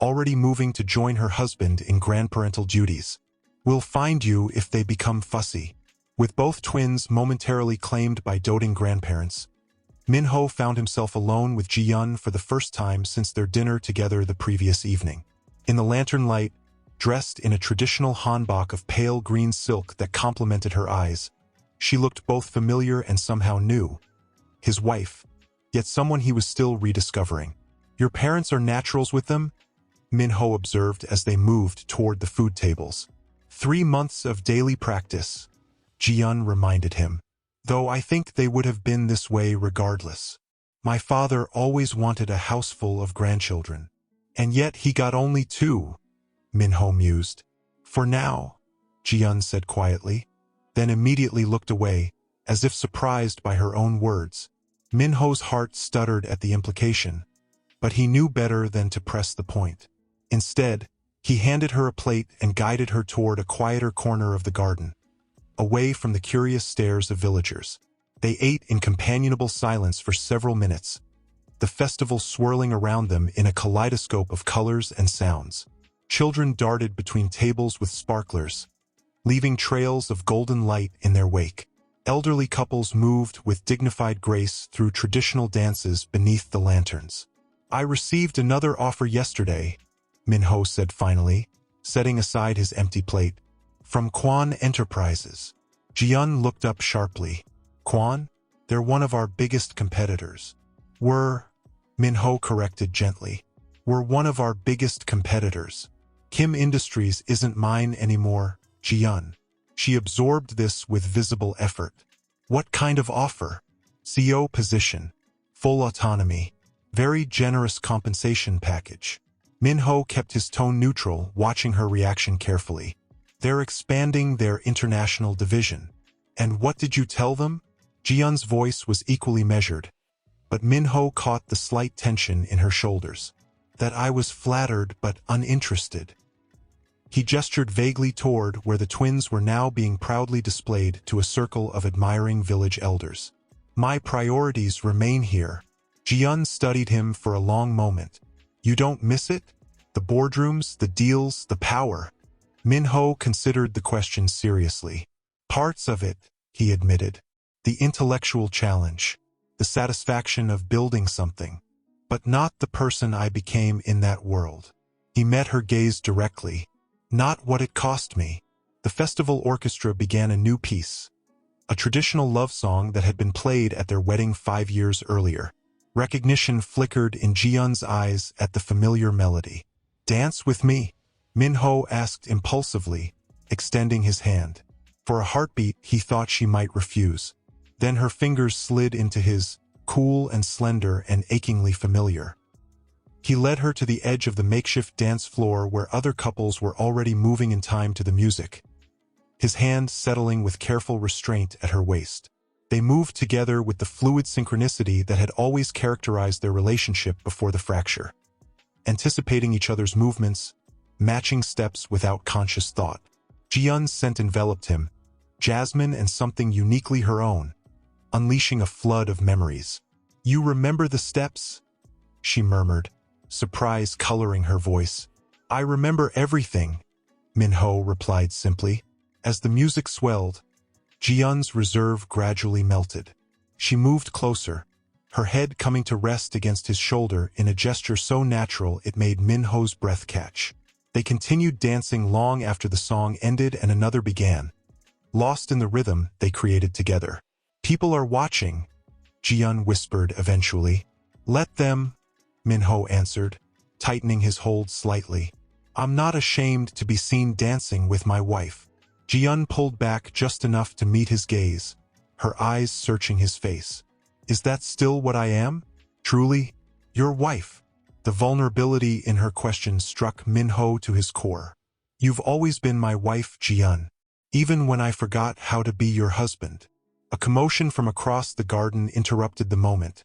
already moving to join her husband in grandparental duties. We'll find you if they become fussy. With both twins momentarily claimed by doting grandparents, Minho found himself alone with Ji-yun for the first time since their dinner together the previous evening. In the lantern light, dressed in a traditional hanbok of pale green silk that complemented her eyes, she looked both familiar and somehow new. His wife, yet someone he was still rediscovering. Your parents are naturals with them? Minho observed as they moved toward the food tables. 3 months of daily practice, Ji-yun reminded him. Though I think they would have been this way regardless. My father always wanted a house full of grandchildren. And yet he got only 2, Minho mused. For now, Ji-yun said quietly, then immediately looked away, as if surprised by her own words. Minho's heart stuttered at the implication, but he knew better than to press the point. Instead, he handed her a plate and guided her toward a quieter corner of the garden, away from the curious stares of villagers. They ate in companionable silence for several minutes, the festival swirling around them in a kaleidoscope of colors and sounds. Children darted between tables with sparklers, leaving trails of golden light in their wake. Elderly couples moved with dignified grace through traditional dances beneath the lanterns. I received another offer yesterday, Minho said finally, setting aside his empty plate. From Kwan Enterprises. Ji-yun looked up sharply. Kwan? They're one of our biggest competitors. Minho corrected gently. We're one of our biggest competitors. Kim Industries isn't mine anymore, Ji-yun. She absorbed this with visible effort. What kind of offer? CEO position. Full autonomy. Very generous compensation package. Minho kept his tone neutral, watching her reaction carefully. They're expanding their international division. And what did you tell them? Ji-yun's voice was equally measured, but Minho caught the slight tension in her shoulders. That I was flattered but uninterested. He gestured vaguely toward where the twins were now being proudly displayed to a circle of admiring village elders. My priorities remain here. Ji-yun studied him for a long moment. You don't miss it? The boardrooms, the deals, the power. Minho considered the question seriously. Parts of it, he admitted. The intellectual challenge. The satisfaction of building something. But not the person I became in that world. He met her gaze directly. Not what it cost me. The festival orchestra began a new piece. A traditional love song that had been played at their wedding 5 years earlier. Recognition flickered in Ji-yun's eyes at the familiar melody. Dance with me? Minho asked impulsively, extending his hand. For a heartbeat, he thought she might refuse. Then her fingers slid into his, cool and slender and achingly familiar. He led her to the edge of the makeshift dance floor where other couples were already moving in time to the music, his hand settling with careful restraint at her waist. They moved together with the fluid synchronicity that had always characterized their relationship before the fracture, anticipating each other's movements, matching steps without conscious thought. Ji-yeon's scent enveloped him, jasmine and something uniquely her own, unleashing a flood of memories. "You remember the steps?" she murmured, surprise coloring her voice. "I remember everything," Min-ho replied simply. As the music swelled, Ji-yeon's reserve gradually melted. She moved closer, her head coming to rest against his shoulder in a gesture so natural it made Min-ho's breath catch. They continued dancing long after the song ended and another began, lost in the rhythm they created together. "People are watching," Ji-yeon whispered eventually. "Let them," Min-ho answered, tightening his hold slightly. "I'm not ashamed to be seen dancing with my wife." Ji-yeon pulled back just enough to meet his gaze, her eyes searching his face. "Is that still what I am? Truly? Your wife?" The vulnerability in her question struck Min-ho to his core. "You've always been my wife, Ji-yeon, even when I forgot how to be your husband." A commotion from across the garden interrupted the moment,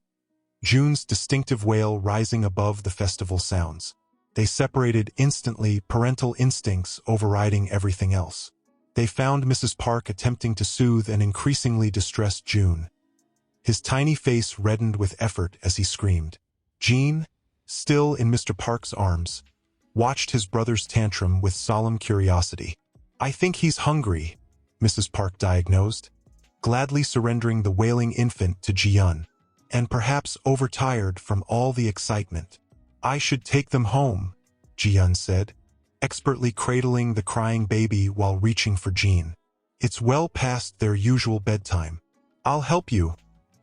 June's distinctive wail rising above the festival sounds. They separated instantly, parental instincts overriding everything else. They found Mrs. Park attempting to soothe an increasingly distressed June. His tiny face reddened with effort as he screamed. Jean, still in Mr. Park's arms, watched his brother's tantrum with solemn curiosity. "I think he's hungry," Mrs. Park diagnosed, gladly surrendering the wailing infant to Ji-yeon, "and perhaps overtired from all the excitement." "I should take them home," Ji-yeon said, expertly cradling the crying baby while reaching for Jean. "It's well past their usual bedtime." "I'll help you,"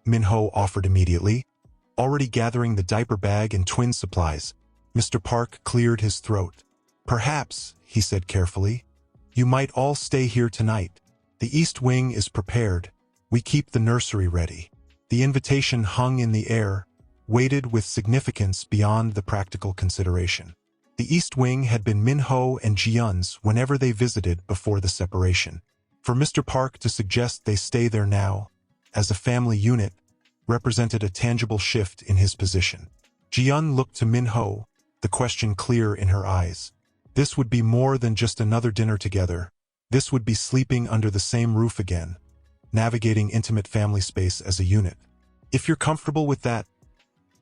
Min-ho offered immediately. Already gathering the diaper bag and twin supplies, Mr. Park cleared his throat. "Perhaps," he said carefully, "you might all stay here tonight. The East Wing is prepared. We keep the nursery ready." The invitation hung in the air, weighted with significance beyond the practical consideration. The East Wing had been Min-ho and Ji-yeon's whenever they visited before the separation. For Mr. Park to suggest they stay there now, as a family unit, represented a tangible shift in his position. Ji-yeon looked to Min-ho, the question clear in her eyes. This would be more than just another dinner together. This would be sleeping under the same roof again, navigating intimate family space as a unit. "If you're comfortable with that,"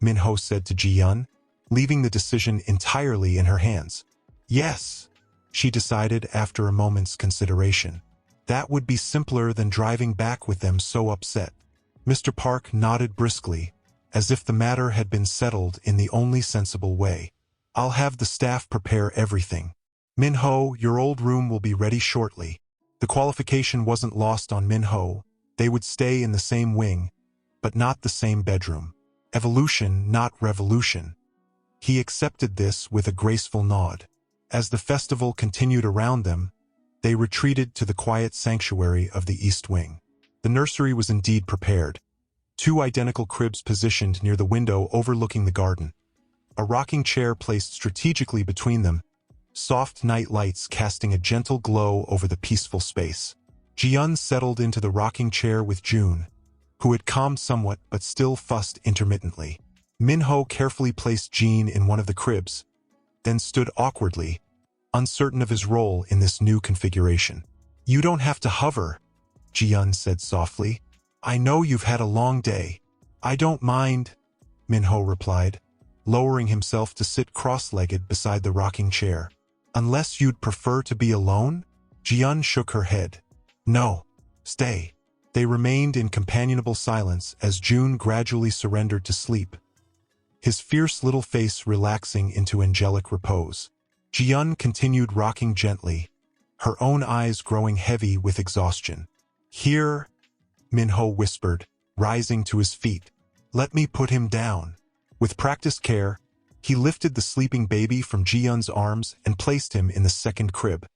Min-ho said to Ji-yeon, leaving the decision entirely in her hands. "Yes," she decided after a moment's consideration. That would be simpler than driving back with them so upset. Mr. Park nodded briskly, as if the matter had been settled in the only sensible way. "I'll have the staff prepare everything. Min-ho, your old room will be ready shortly." The qualification wasn't lost on Min-ho. They would stay in the same wing, but not the same bedroom. Evolution, not revolution. He accepted this with a graceful nod. As the festival continued around them, they retreated to the quiet sanctuary of the East Wing. The nursery was indeed prepared. 2 identical cribs positioned near the window overlooking the garden. A rocking chair placed strategically between them, soft night lights casting a gentle glow over the peaceful space. Ji-yeon settled into the rocking chair with June, who had calmed somewhat but still fussed intermittently. Min-ho carefully placed Jean in one of the cribs, then stood awkwardly, uncertain of his role in this new configuration. "You don't have to hover," Ji-yeon said softly. "I know you've had a long day." "I don't mind," Min-ho replied, lowering himself to sit cross-legged beside the rocking chair. "Unless you'd prefer to be alone?" Ji-yeon shook her head. "No, stay." They remained in companionable silence as June gradually surrendered to sleep, his fierce little face relaxing into angelic repose. Ji-yeon continued rocking gently, her own eyes growing heavy with exhaustion. "Here," Min-ho whispered, rising to his feet. "Let me put him down." With practiced care, he lifted the sleeping baby from Ji-yeon's arms and placed him in the second crib,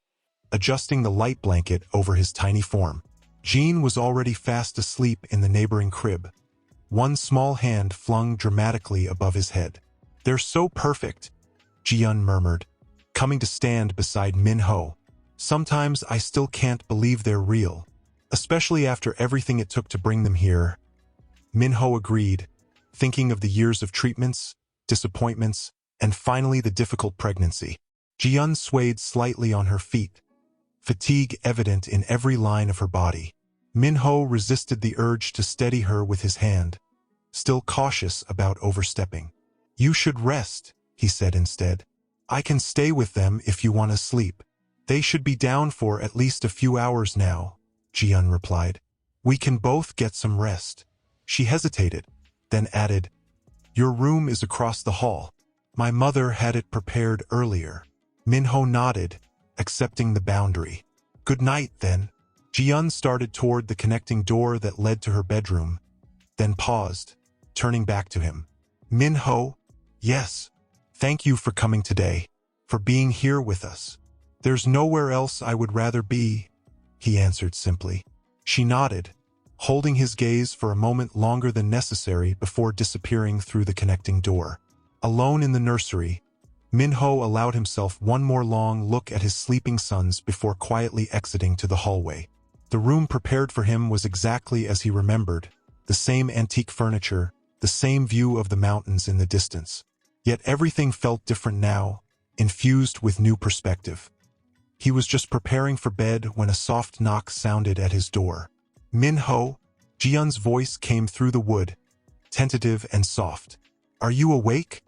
adjusting the light blanket over his tiny form. Jean was already fast asleep in the neighboring crib, one small hand flung dramatically above his head. "They're so perfect," Ji-yeon murmured, coming to stand beside Min-ho. "Sometimes I still can't believe they're real, especially after everything it took to bring them here." Min-ho agreed, thinking of the years of treatments, disappointments, and finally the difficult pregnancy. Ji-yeon swayed slightly on her feet, fatigue evident in every line of her body. Minho resisted the urge to steady her with his hand, still cautious about overstepping. "You should rest," he said instead. "I can stay with them if you want to sleep." "They should be down for at least a few hours now," Ji-yeon replied. "We can both get some rest." She hesitated, then added, "Your room is across the hall. My mother had it prepared earlier." Minho nodded, accepting the boundary. "Good night, then." Ji-yeon started toward the connecting door that led to her bedroom, then paused, turning back to him. "Minho, yes, thank you for coming today, for being here with us." "There's nowhere else I would rather be," he answered simply. She nodded, holding his gaze for a moment longer than necessary before disappearing through the connecting door. Alone in the nursery, Minho allowed himself one more long look at his sleeping sons before quietly exiting to the hallway. The room prepared for him was exactly as he remembered, the same antique furniture, the same view of the mountains in the distance. Yet everything felt different now, infused with new perspective. He was just preparing for bed when a soft knock sounded at his door. "Minho," Ji-yeon's voice came through the wood, tentative and soft. "Are you awake?"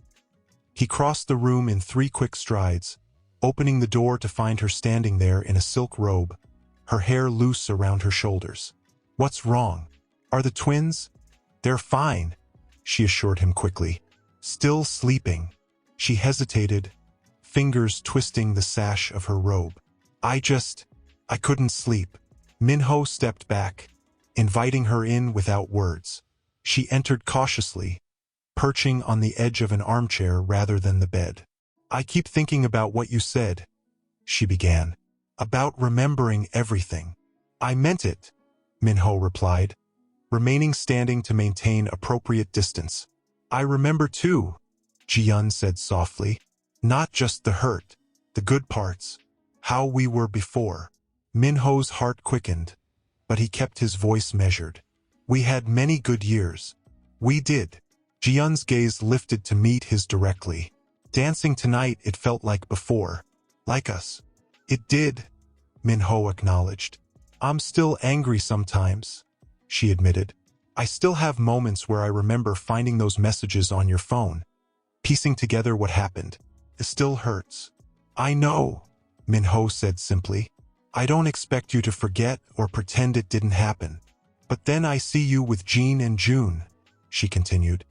He crossed the room in 3 quick strides, opening the door to find her standing there in a silk robe, her hair loose around her shoulders. "What's wrong? Are the twins?" "They're fine," she assured him quickly. "Still sleeping." She hesitated, fingers twisting the sash of her robe. I couldn't sleep." Minho stepped back, inviting her in without words. She entered cautiously, perching on the edge of an armchair rather than the bed. "I keep thinking about what you said," she began. "About remembering everything." "I meant it," Minho replied, remaining standing to maintain appropriate distance. "I remember too," Ji-yeon said softly. "Not just the hurt, the good parts, how we were before." Minho's heart quickened, but he kept his voice measured. "We had many good years." "We did." Ji-yeon's gaze lifted to meet his directly. "Dancing tonight, it felt like before. Like us." "It did," Minho acknowledged. "I'm still angry sometimes," she admitted. "I still have moments where I remember finding those messages on your phone, piecing together what happened. It still hurts." "I know," Minho said simply. "I don't expect you to forget or pretend it didn't happen. But then I see you with Jean and June," she continued.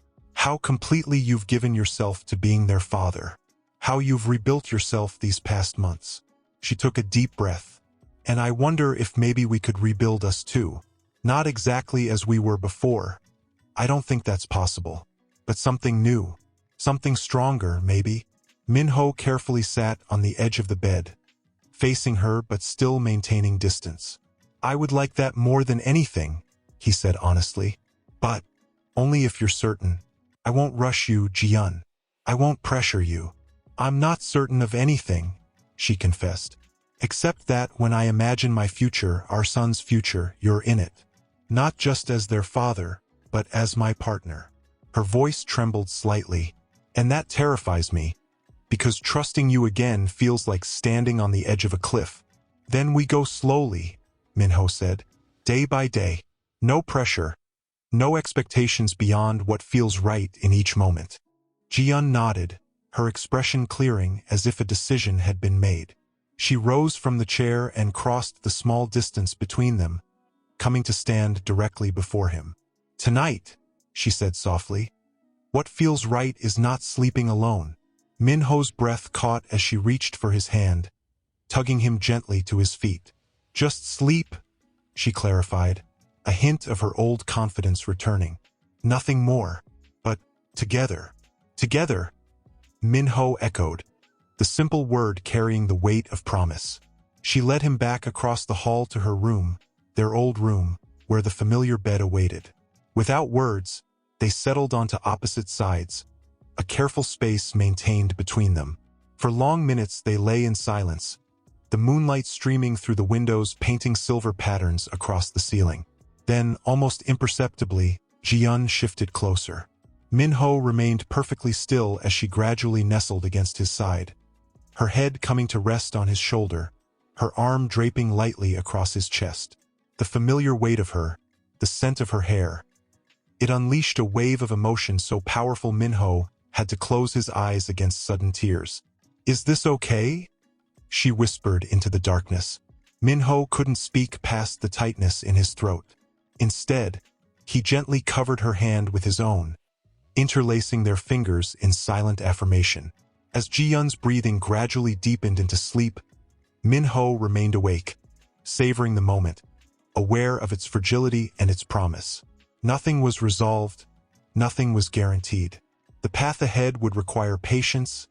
"How completely you've given yourself to being their father. How you've rebuilt yourself these past months." She took a deep breath. "And I wonder if maybe we could rebuild us too. Not exactly as we were before. I don't think that's possible. But something new. Something stronger, maybe." Minho carefully sat on the edge of the bed, facing her but still maintaining distance. "I would like that more than anything," he said honestly. "But only if you're certain. I won't rush you, Ji-yeon. I won't pressure you." "I'm not certain of anything," she confessed. "Except that when I imagine my future, our son's future, you're in it. Not just as their father, but as my partner." Her voice trembled slightly. "And that terrifies me, because trusting you again feels like standing on the edge of a cliff." "Then we go slowly," Minho said. "Day by day. No pressure. No expectations beyond what feels right in each moment." Ji-yeon nodded, her expression clearing as if a decision had been made. She rose from the chair and crossed the small distance between them, coming to stand directly before him. "Tonight," she said softly, "what feels right is not sleeping alone." Minho's breath caught as she reached for his hand, tugging him gently to his feet. "Just sleep," she clarified, a hint of her old confidence returning. "Nothing more. But together." "Together," Minho echoed, the simple word carrying the weight of promise. She led him back across the hall to her room, their old room, where the familiar bed awaited. Without words, they settled onto opposite sides, a careful space maintained between them. For long minutes they lay in silence, the moonlight streaming through the windows painting silver patterns across the ceiling. Then, almost imperceptibly, Ji-yeon shifted closer. Minho remained perfectly still as she gradually nestled against his side, her head coming to rest on his shoulder, her arm draping lightly across his chest. The familiar weight of her, the scent of her hair. It unleashed a wave of emotion so powerful Minho had to close his eyes against sudden tears. "Is this okay?" she whispered into the darkness. Minho couldn't speak past the tightness in his throat. Instead, he gently covered her hand with his own, interlacing their fingers in silent affirmation. As Ji-yun's breathing gradually deepened into sleep, Minho remained awake, savoring the moment, aware of its fragility and its promise. Nothing was resolved, nothing was guaranteed. The path ahead would require patience,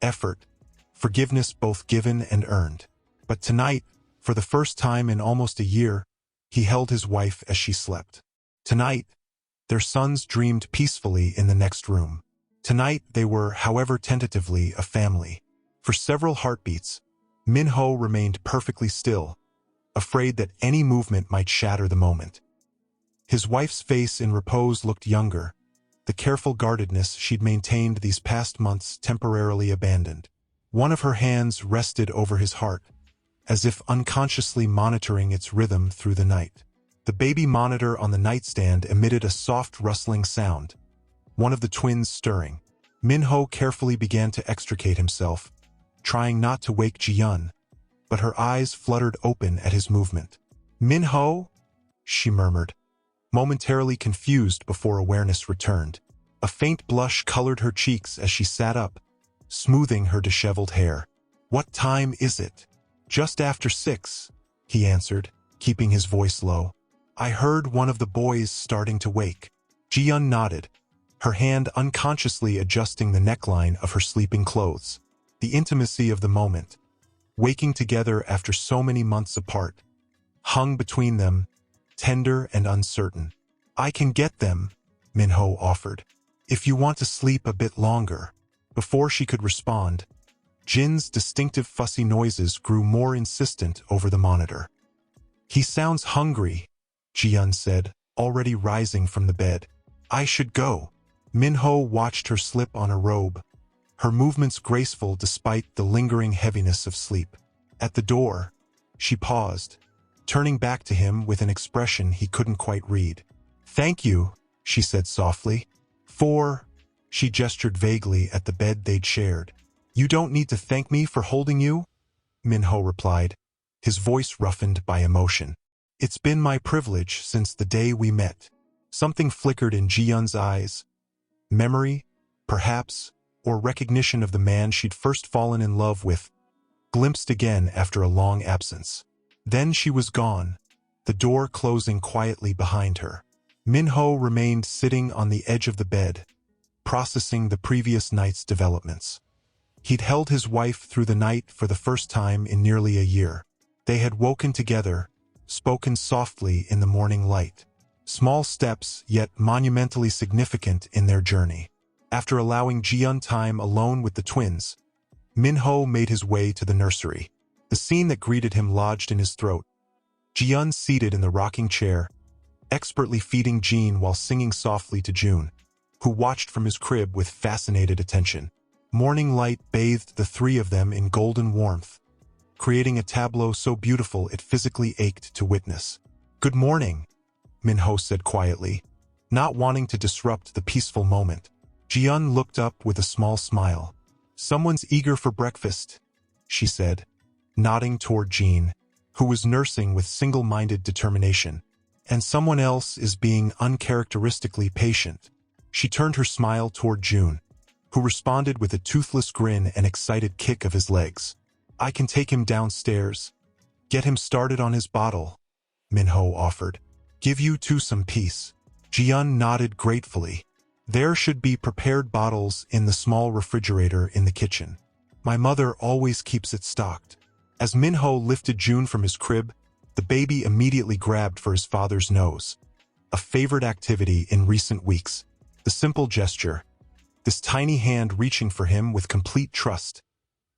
effort, forgiveness both given and earned. But tonight, for the first time in almost a year, he held his wife as she slept. Tonight, their sons dreamed peacefully in the next room. Tonight, they were, however tentatively, a family. For several heartbeats, Minho remained perfectly still, afraid that any movement might shatter the moment. His wife's face in repose looked younger, the careful guardedness she'd maintained these past months temporarily abandoned. One of her hands rested over his heart, as if unconsciously monitoring its rhythm through the night. The baby monitor on the nightstand emitted a soft rustling sound, one of the twins stirring. Minho carefully began to extricate himself, trying not to wake Ji-yun, but her eyes fluttered open at his movement. "Minho?" she murmured, momentarily confused before awareness returned. A faint blush colored her cheeks as she sat up, smoothing her disheveled hair. "What time is it?" "Just after 6, he answered, keeping his voice low. "I heard one of the boys starting to wake." Ji-yun nodded, her hand unconsciously adjusting the neckline of her sleeping clothes. The intimacy of the moment, waking together after so many months apart, hung between them, tender and uncertain. "I can get them," Minho offered, "if you want to sleep a bit longer." Before she could respond, Jin's distinctive fussy noises grew more insistent over the monitor. "He sounds hungry," Ji-yun said, already rising from the bed. "I should go." Minho watched her slip on a robe, her movements graceful despite the lingering heaviness of sleep. At the door, she paused, turning back to him with an expression he couldn't quite read. "Thank you," she said softly. She gestured vaguely at the bed they'd shared. "You don't need to thank me for holding you," Minho replied, his voice roughened by emotion. "It's been my privilege since the day we met." Something flickered in Ji-yun's eyes. Memory, perhaps, or recognition of the man she'd first fallen in love with, glimpsed again after a long absence. Then she was gone, the door closing quietly behind her. Minho remained sitting on the edge of the bed, processing the previous night's developments. He'd held his wife through the night for the first time in nearly a year. They had woken together, spoken softly in the morning light. Small steps, yet monumentally significant in their journey. After allowing Ji-yun time alone with the twins, Minho made his way to the nursery. The scene that greeted him lodged in his throat. Ji-yun seated in the rocking chair, expertly feeding Jean while singing softly to June, who watched from his crib with fascinated attention. Morning light bathed the three of them in golden warmth, creating a tableau so beautiful it physically ached to witness. "Good morning," Minho said quietly, not wanting to disrupt the peaceful moment. Ji-yun looked up with a small smile. "Someone's eager for breakfast," she said, nodding toward Jean, who was nursing with single-minded determination. "And someone else is being uncharacteristically patient." She turned her smile toward June, who responded with a toothless grin and excited kick of his legs. "I can take him downstairs. Get him started on his bottle," Minho offered. "Give you two some peace." Ji-yun nodded gratefully. "There should be prepared bottles in the small refrigerator in the kitchen. My mother always keeps it stocked." As Minho lifted June from his crib, the baby immediately grabbed for his father's nose, a favorite activity in recent weeks. The simple gesture, this tiny hand reaching for him with complete trust,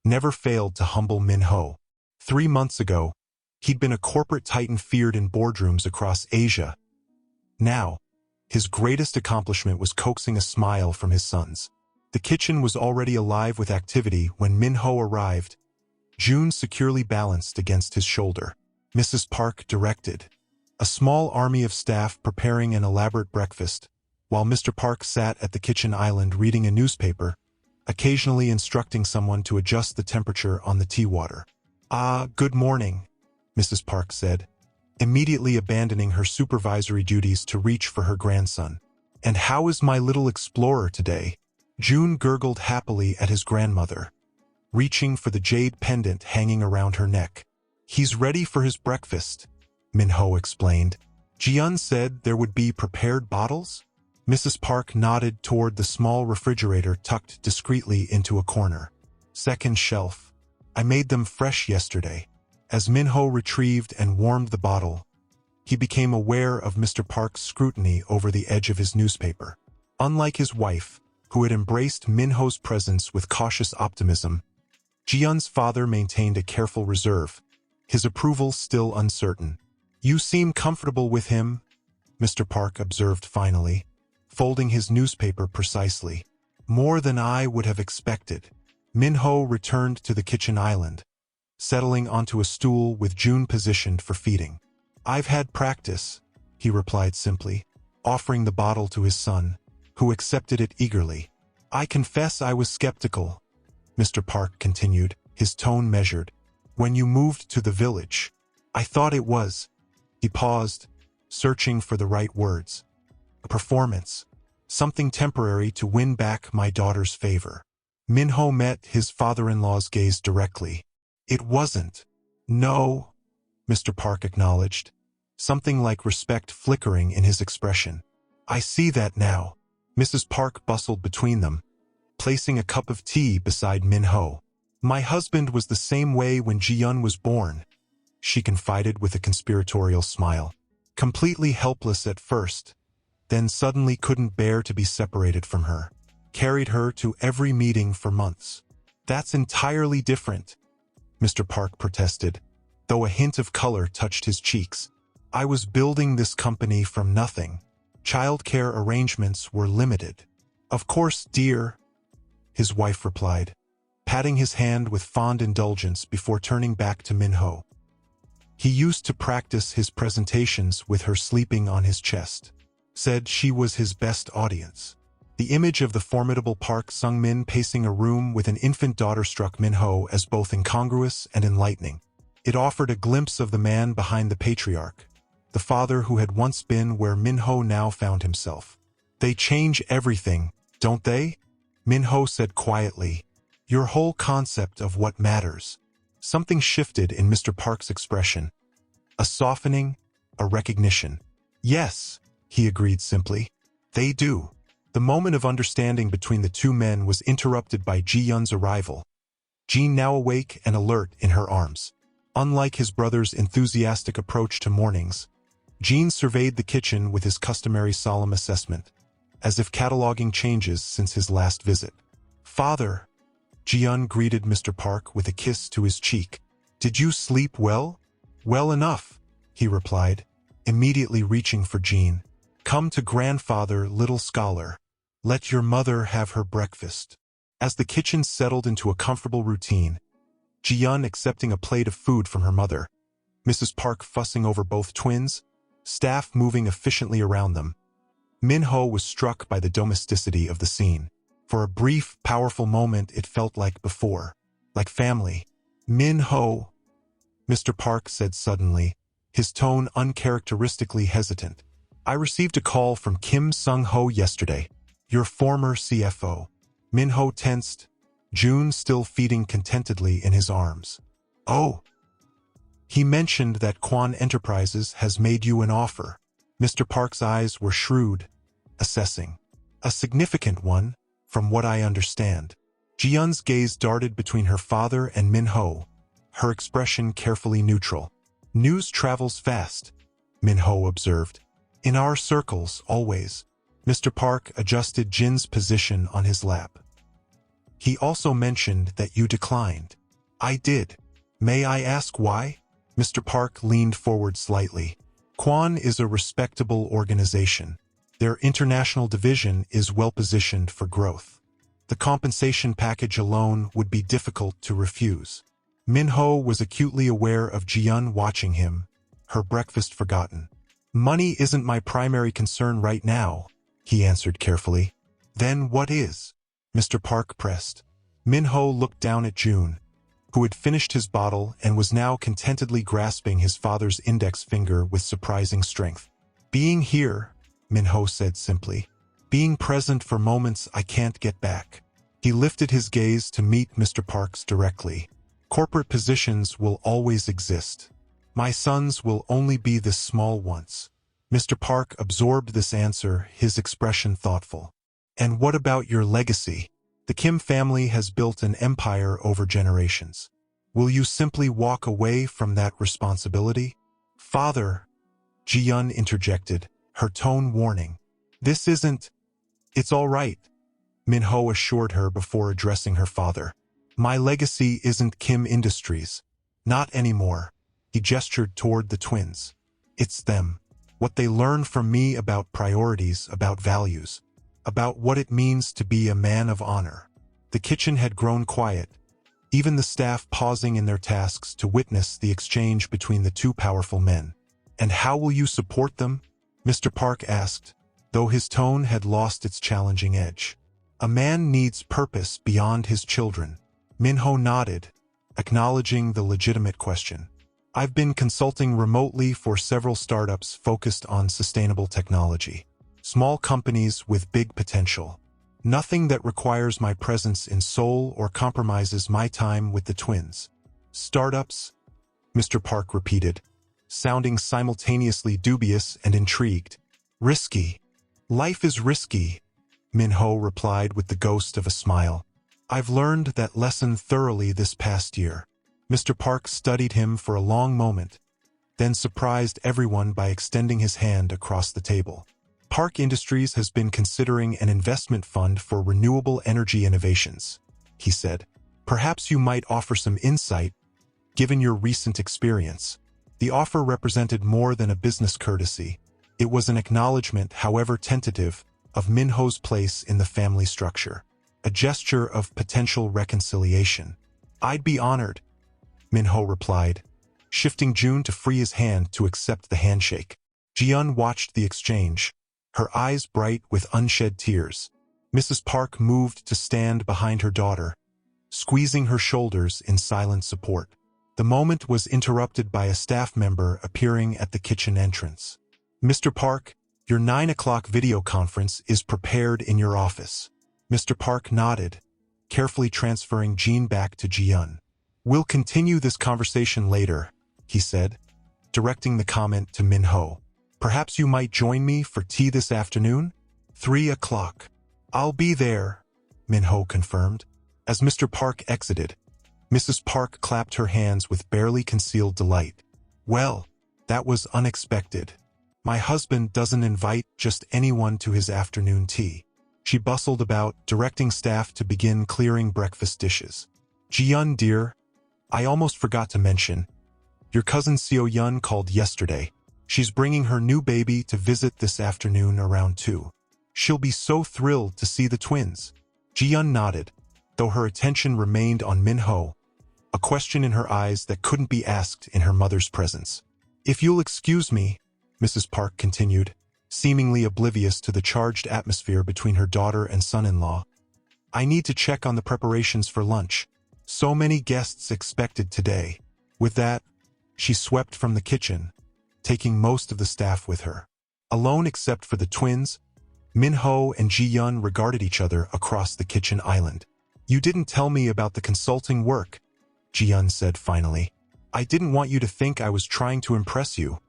never failed to humble Minho. 3 months ago, he'd been a corporate titan feared in boardrooms across Asia. Now, his greatest accomplishment was coaxing a smile from his sons. The kitchen was already alive with activity when Minho arrived, June securely balanced against his shoulder. Mrs. Park directed. A small army of staff preparing an elaborate breakfast, while Mr. Park sat at the kitchen island reading a newspaper, occasionally instructing someone to adjust the temperature on the tea water. "Ah, good morning," Mrs. Park said, immediately abandoning her supervisory duties to reach for her grandson. "And how is my little explorer today?" June gurgled happily at his grandmother, reaching for the jade pendant hanging around her neck. "He's ready for his breakfast," Minho explained. "Jian said there would be prepared bottles?" Mrs. Park nodded toward the small refrigerator tucked discreetly into a corner. "Second shelf. I made them fresh yesterday." As Minho retrieved and warmed the bottle, he became aware of Mr. Park's scrutiny over the edge of his newspaper. Unlike his wife, who had embraced Minho's presence with cautious optimism, Jian's father maintained a careful reserve, his approval still uncertain. "You seem comfortable with him," Mr. Park observed finally, folding his newspaper precisely. "More than I would have expected." Minho returned to the kitchen island, settling onto a stool with June positioned for feeding. "I've had practice," he replied simply, offering the bottle to his son, who accepted it eagerly. "I confess I was skeptical," Mr. Park continued, his tone measured. "When you moved to the village, I thought it was—" He paused, searching for the right words. "A performance. Something temporary to win back my daughter's favor." Minho met his father-in-law's gaze directly. "It wasn't." "No," Mr. Park acknowledged, something like respect flickering in his expression. "I see that now." Mrs. Park bustled between them, placing a cup of tea beside Minho. "My husband was the same way when Ji-yun was born," she confided with a conspiratorial smile. "Completely helpless at first, then suddenly couldn't bear to be separated from her. Carried her to every meeting for months." "That's entirely different," Mr. Park protested, though a hint of color touched his cheeks. "I was building this company from nothing. Childcare arrangements were limited." "Of course, dear," his wife replied, patting his hand with fond indulgence before turning back to Minho. He used to practice his presentations with her sleeping on his chest. Said she was his best audience. The image of the formidable Park Sung-min pacing a room with an infant daughter struck Minho as both incongruous and enlightening. It offered a glimpse of the man behind the patriarch, the father who had once been where Minho now found himself. "They change everything, don't they?" Minho said quietly. "Your whole concept of what matters." Something shifted in Mr. Park's expression. A softening, a recognition. "Yes," he agreed simply. "They do." The moment of understanding between the two men was interrupted by Ji-yun's arrival, Jean now awake and alert in her arms. Unlike his brother's enthusiastic approach to mornings, Jean surveyed the kitchen with his customary solemn assessment, as if cataloging changes since his last visit. "Father," Ji-yun greeted Mr. Park with a kiss to his cheek. "Did you sleep well?" "Well enough," he replied, immediately reaching for Jean. "Come to grandfather, little scholar. Let your mother have her breakfast." As the kitchen settled into a comfortable routine, Ji-yun accepting a plate of food from her mother, Mrs. Park fussing over both twins, staff moving efficiently around them, Minho was struck by the domesticity of the scene. For a brief, powerful moment it felt like before, like family. "Minho," Mr. Park said suddenly, his tone uncharacteristically hesitant. "I received a call from Kim Sung-ho yesterday, your former CFO." Minho tensed, June still feeding contentedly in his arms. "Oh." "He mentioned that Kwan Enterprises has made you an offer." Mr. Park's eyes were shrewd, assessing. "A significant one, from what I understand." Ji-yun's gaze darted between her father and Minho, her expression carefully neutral. "News travels fast," Minho observed. "In our circles, always." Mr. Park adjusted Jin's position on his lap. "He also mentioned that you declined." "I did. May I ask why?" Mr. Park leaned forward slightly. "Kwan is a respectable organization. Their international division is well-positioned for growth. The compensation package alone would be difficult to refuse." Minho was acutely aware of Ji-yeon watching him, her breakfast forgotten. "Money isn't my primary concern right now," he answered carefully. "Then what is?" Mr. Park pressed. Minho looked down at June, who had finished his bottle and was now contentedly grasping his father's index finger with surprising strength. "Being here," Minho said simply. "Being present for moments I can't get back." He lifted his gaze to meet Mr. Park's directly. "Corporate positions will always exist. My sons will only be this small once." Mr. Park absorbed this answer, his expression thoughtful. "And what about your legacy? The Kim family has built an empire over generations. Will you simply walk away from that responsibility?" "Father," Ji-yeon interjected, her tone warning. "This isn't—" "It's all right," Minho assured her before addressing her father. "My legacy isn't Kim Industries. Not anymore." He gestured toward the twins. "It's them. What they learn from me about priorities, about values, about what it means to be a man of honor." The kitchen had grown quiet, even the staff pausing in their tasks to witness the exchange between the two powerful men. "And how will you support them?" Mr. Park asked, though his tone had lost its challenging edge. "A man needs purpose beyond his children." Minho nodded, acknowledging the legitimate question. "I've been consulting remotely for several startups focused on sustainable technology. Small companies with big potential. Nothing that requires my presence in Seoul or compromises my time with the twins." "Startups?" Mr. Park repeated, sounding simultaneously dubious and intrigued. "Risky. Life is risky," Minho replied with the ghost of a smile. "I've learned that lesson thoroughly this past year." Mr. Park studied him for a long moment, then surprised everyone by extending his hand across the table. "Park Industries has been considering an investment fund for renewable energy innovations," he said. "Perhaps you might offer some insight, given your recent experience." The offer represented more than a business courtesy. It was an acknowledgement, however tentative, of Minho's place in the family structure, a gesture of potential reconciliation. "I'd be honored," Minho replied, shifting June to free his hand to accept the handshake. Ji-yeon watched the exchange, her eyes bright with unshed tears. Mrs. Park moved to stand behind her daughter, squeezing her shoulders in silent support. The moment was interrupted by a staff member appearing at the kitchen entrance. "Mr. Park, your 9 o'clock video conference is prepared in your office." Mr. Park nodded, carefully transferring Jean back to Ji-yeon. "We'll continue this conversation later," he said, directing the comment to Minho. "Perhaps you might join me for tea this afternoon? 3 o'clock. "I'll be there," Minho confirmed. As Mr. Park exited, Mrs. Park clapped her hands with barely concealed delight. "Well, that was unexpected. My husband doesn't invite just anyone to his afternoon tea." She bustled about, directing staff to begin clearing breakfast dishes. "Ji-yeon, dear, I almost forgot to mention. Your cousin Seo-yeon called yesterday. She's bringing her new baby to visit this afternoon around 2. She'll be so thrilled to see the twins." Ji-yeon nodded, though her attention remained on Minho, a question in her eyes that couldn't be asked in her mother's presence. "If you'll excuse me," Mrs. Park continued, seemingly oblivious to the charged atmosphere between her daughter and son-in-law, "I need to check on the preparations for lunch. So many guests expected today." With that, she swept from the kitchen, taking most of the staff with her. Alone except for the twins, Minho and Ji-yeon regarded each other across the kitchen island. "You didn't tell me about the consulting work," Ji-yeon said finally. "I didn't want you to think I was trying to impress you,"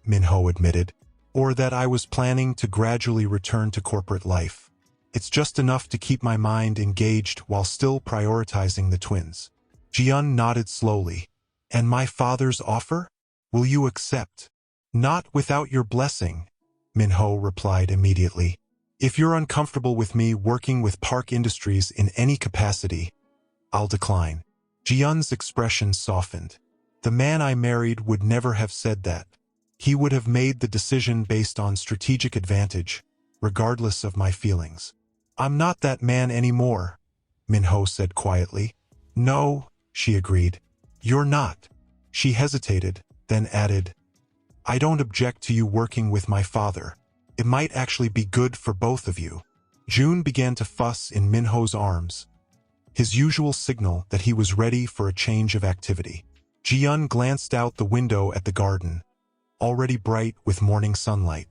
Minho admitted, "or that I was planning to gradually return to corporate life. It's just enough to keep my mind engaged while still prioritizing the twins." Ji-yeon nodded slowly. "And my father's offer? Will you accept?" "Not without your blessing," Minho replied immediately. "If you're uncomfortable with me working with Park Industries in any capacity, I'll decline." Ji-yeon's expression softened. "The man I married would never have said that. He would have made the decision based on strategic advantage, regardless of my feelings." "I'm not that man anymore," Minho said quietly. "No," she agreed. You're not. She hesitated, then added, I don't object to you working with my father. It might actually be good for both of you. June began to fuss in Minho's arms, his usual signal that he was ready for a change of activity. Ji-yeon glanced out the window at the garden, already bright with morning sunlight.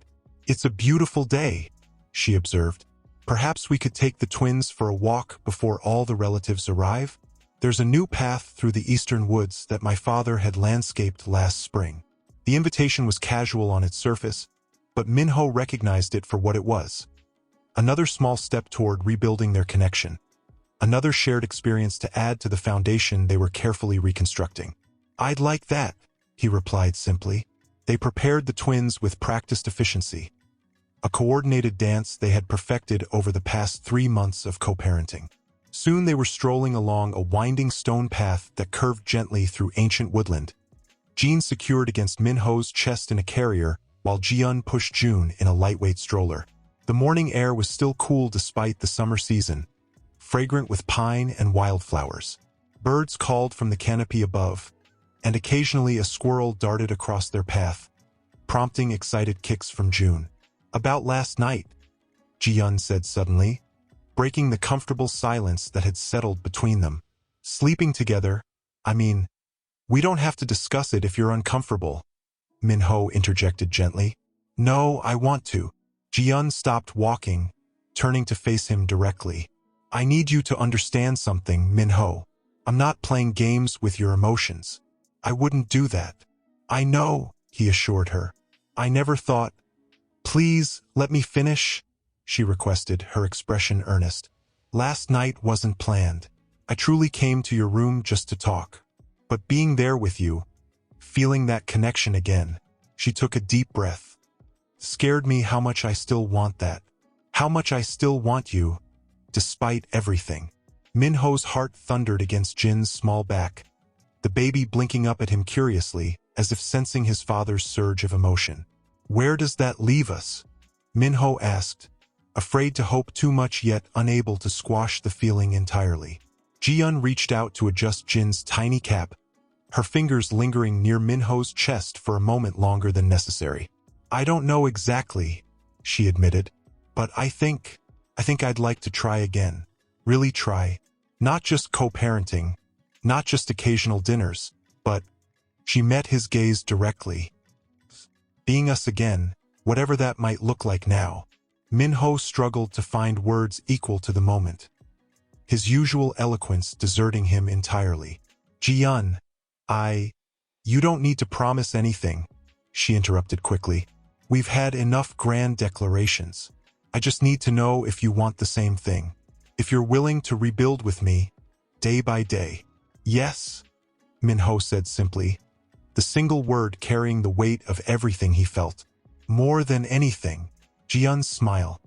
It's a beautiful day, she observed. Perhaps we could take the twins for a walk before all the relatives arrive? There's a new path through the eastern woods that my father had landscaped last spring. The invitation was casual on its surface, but Minho recognized it for what it was. Another small step toward rebuilding their connection. Another shared experience to add to the foundation they were carefully reconstructing. I'd like that, he replied simply. They prepared the twins with practiced efficiency, a coordinated dance they had perfected over the past 3 months of co-parenting. Soon they were strolling along a winding stone path that curved gently through ancient woodland. Jean secured against Minho's chest in a carrier, while Ji-yeon pushed June in a lightweight stroller. The morning air was still cool despite the summer season, fragrant with pine and wildflowers. Birds called from the canopy above, and occasionally a squirrel darted across their path, prompting excited kicks from June. About last night, Ji-yeon said suddenly, breaking the comfortable silence that had settled between them. Sleeping together, I mean, we don't have to discuss it if you're uncomfortable, Minho interjected gently. No, I want to. Ji-yeon stopped walking, turning to face him directly. I need you to understand something, Minho. I'm not playing games with your emotions. I wouldn't do that. I know, he assured her. I never thought. Please, let me finish, she requested, her expression earnest. Last night wasn't planned. I truly came to your room just to talk. But being there with you, feeling that connection again, she took a deep breath, scared me how much I still want that. How much I still want you, despite everything. Minho's heart thundered against Jin's small back, the baby blinking up at him curiously, as if sensing his father's surge of emotion. Where does that leave us? Minho asked, afraid to hope too much yet unable to squash the feeling entirely. Ji-yeon reached out to adjust Jin's tiny cap, her fingers lingering near Minho's chest for a moment longer than necessary. I don't know exactly, she admitted, but I think I'd like to try again. Really try. Not just co-parenting, not just occasional dinners, but she met his gaze directly. Being us again, whatever that might look like now. Minho struggled to find words equal to the moment, his usual eloquence deserting him entirely. Ji-yeon, you don't need to promise anything, she interrupted quickly. We've had enough grand declarations. I just need to know if you want the same thing. If you're willing to rebuild with me, day by day. Yes, Minho said simply, the single word carrying the weight of everything he felt. More than anything, Ji-yeon's smile,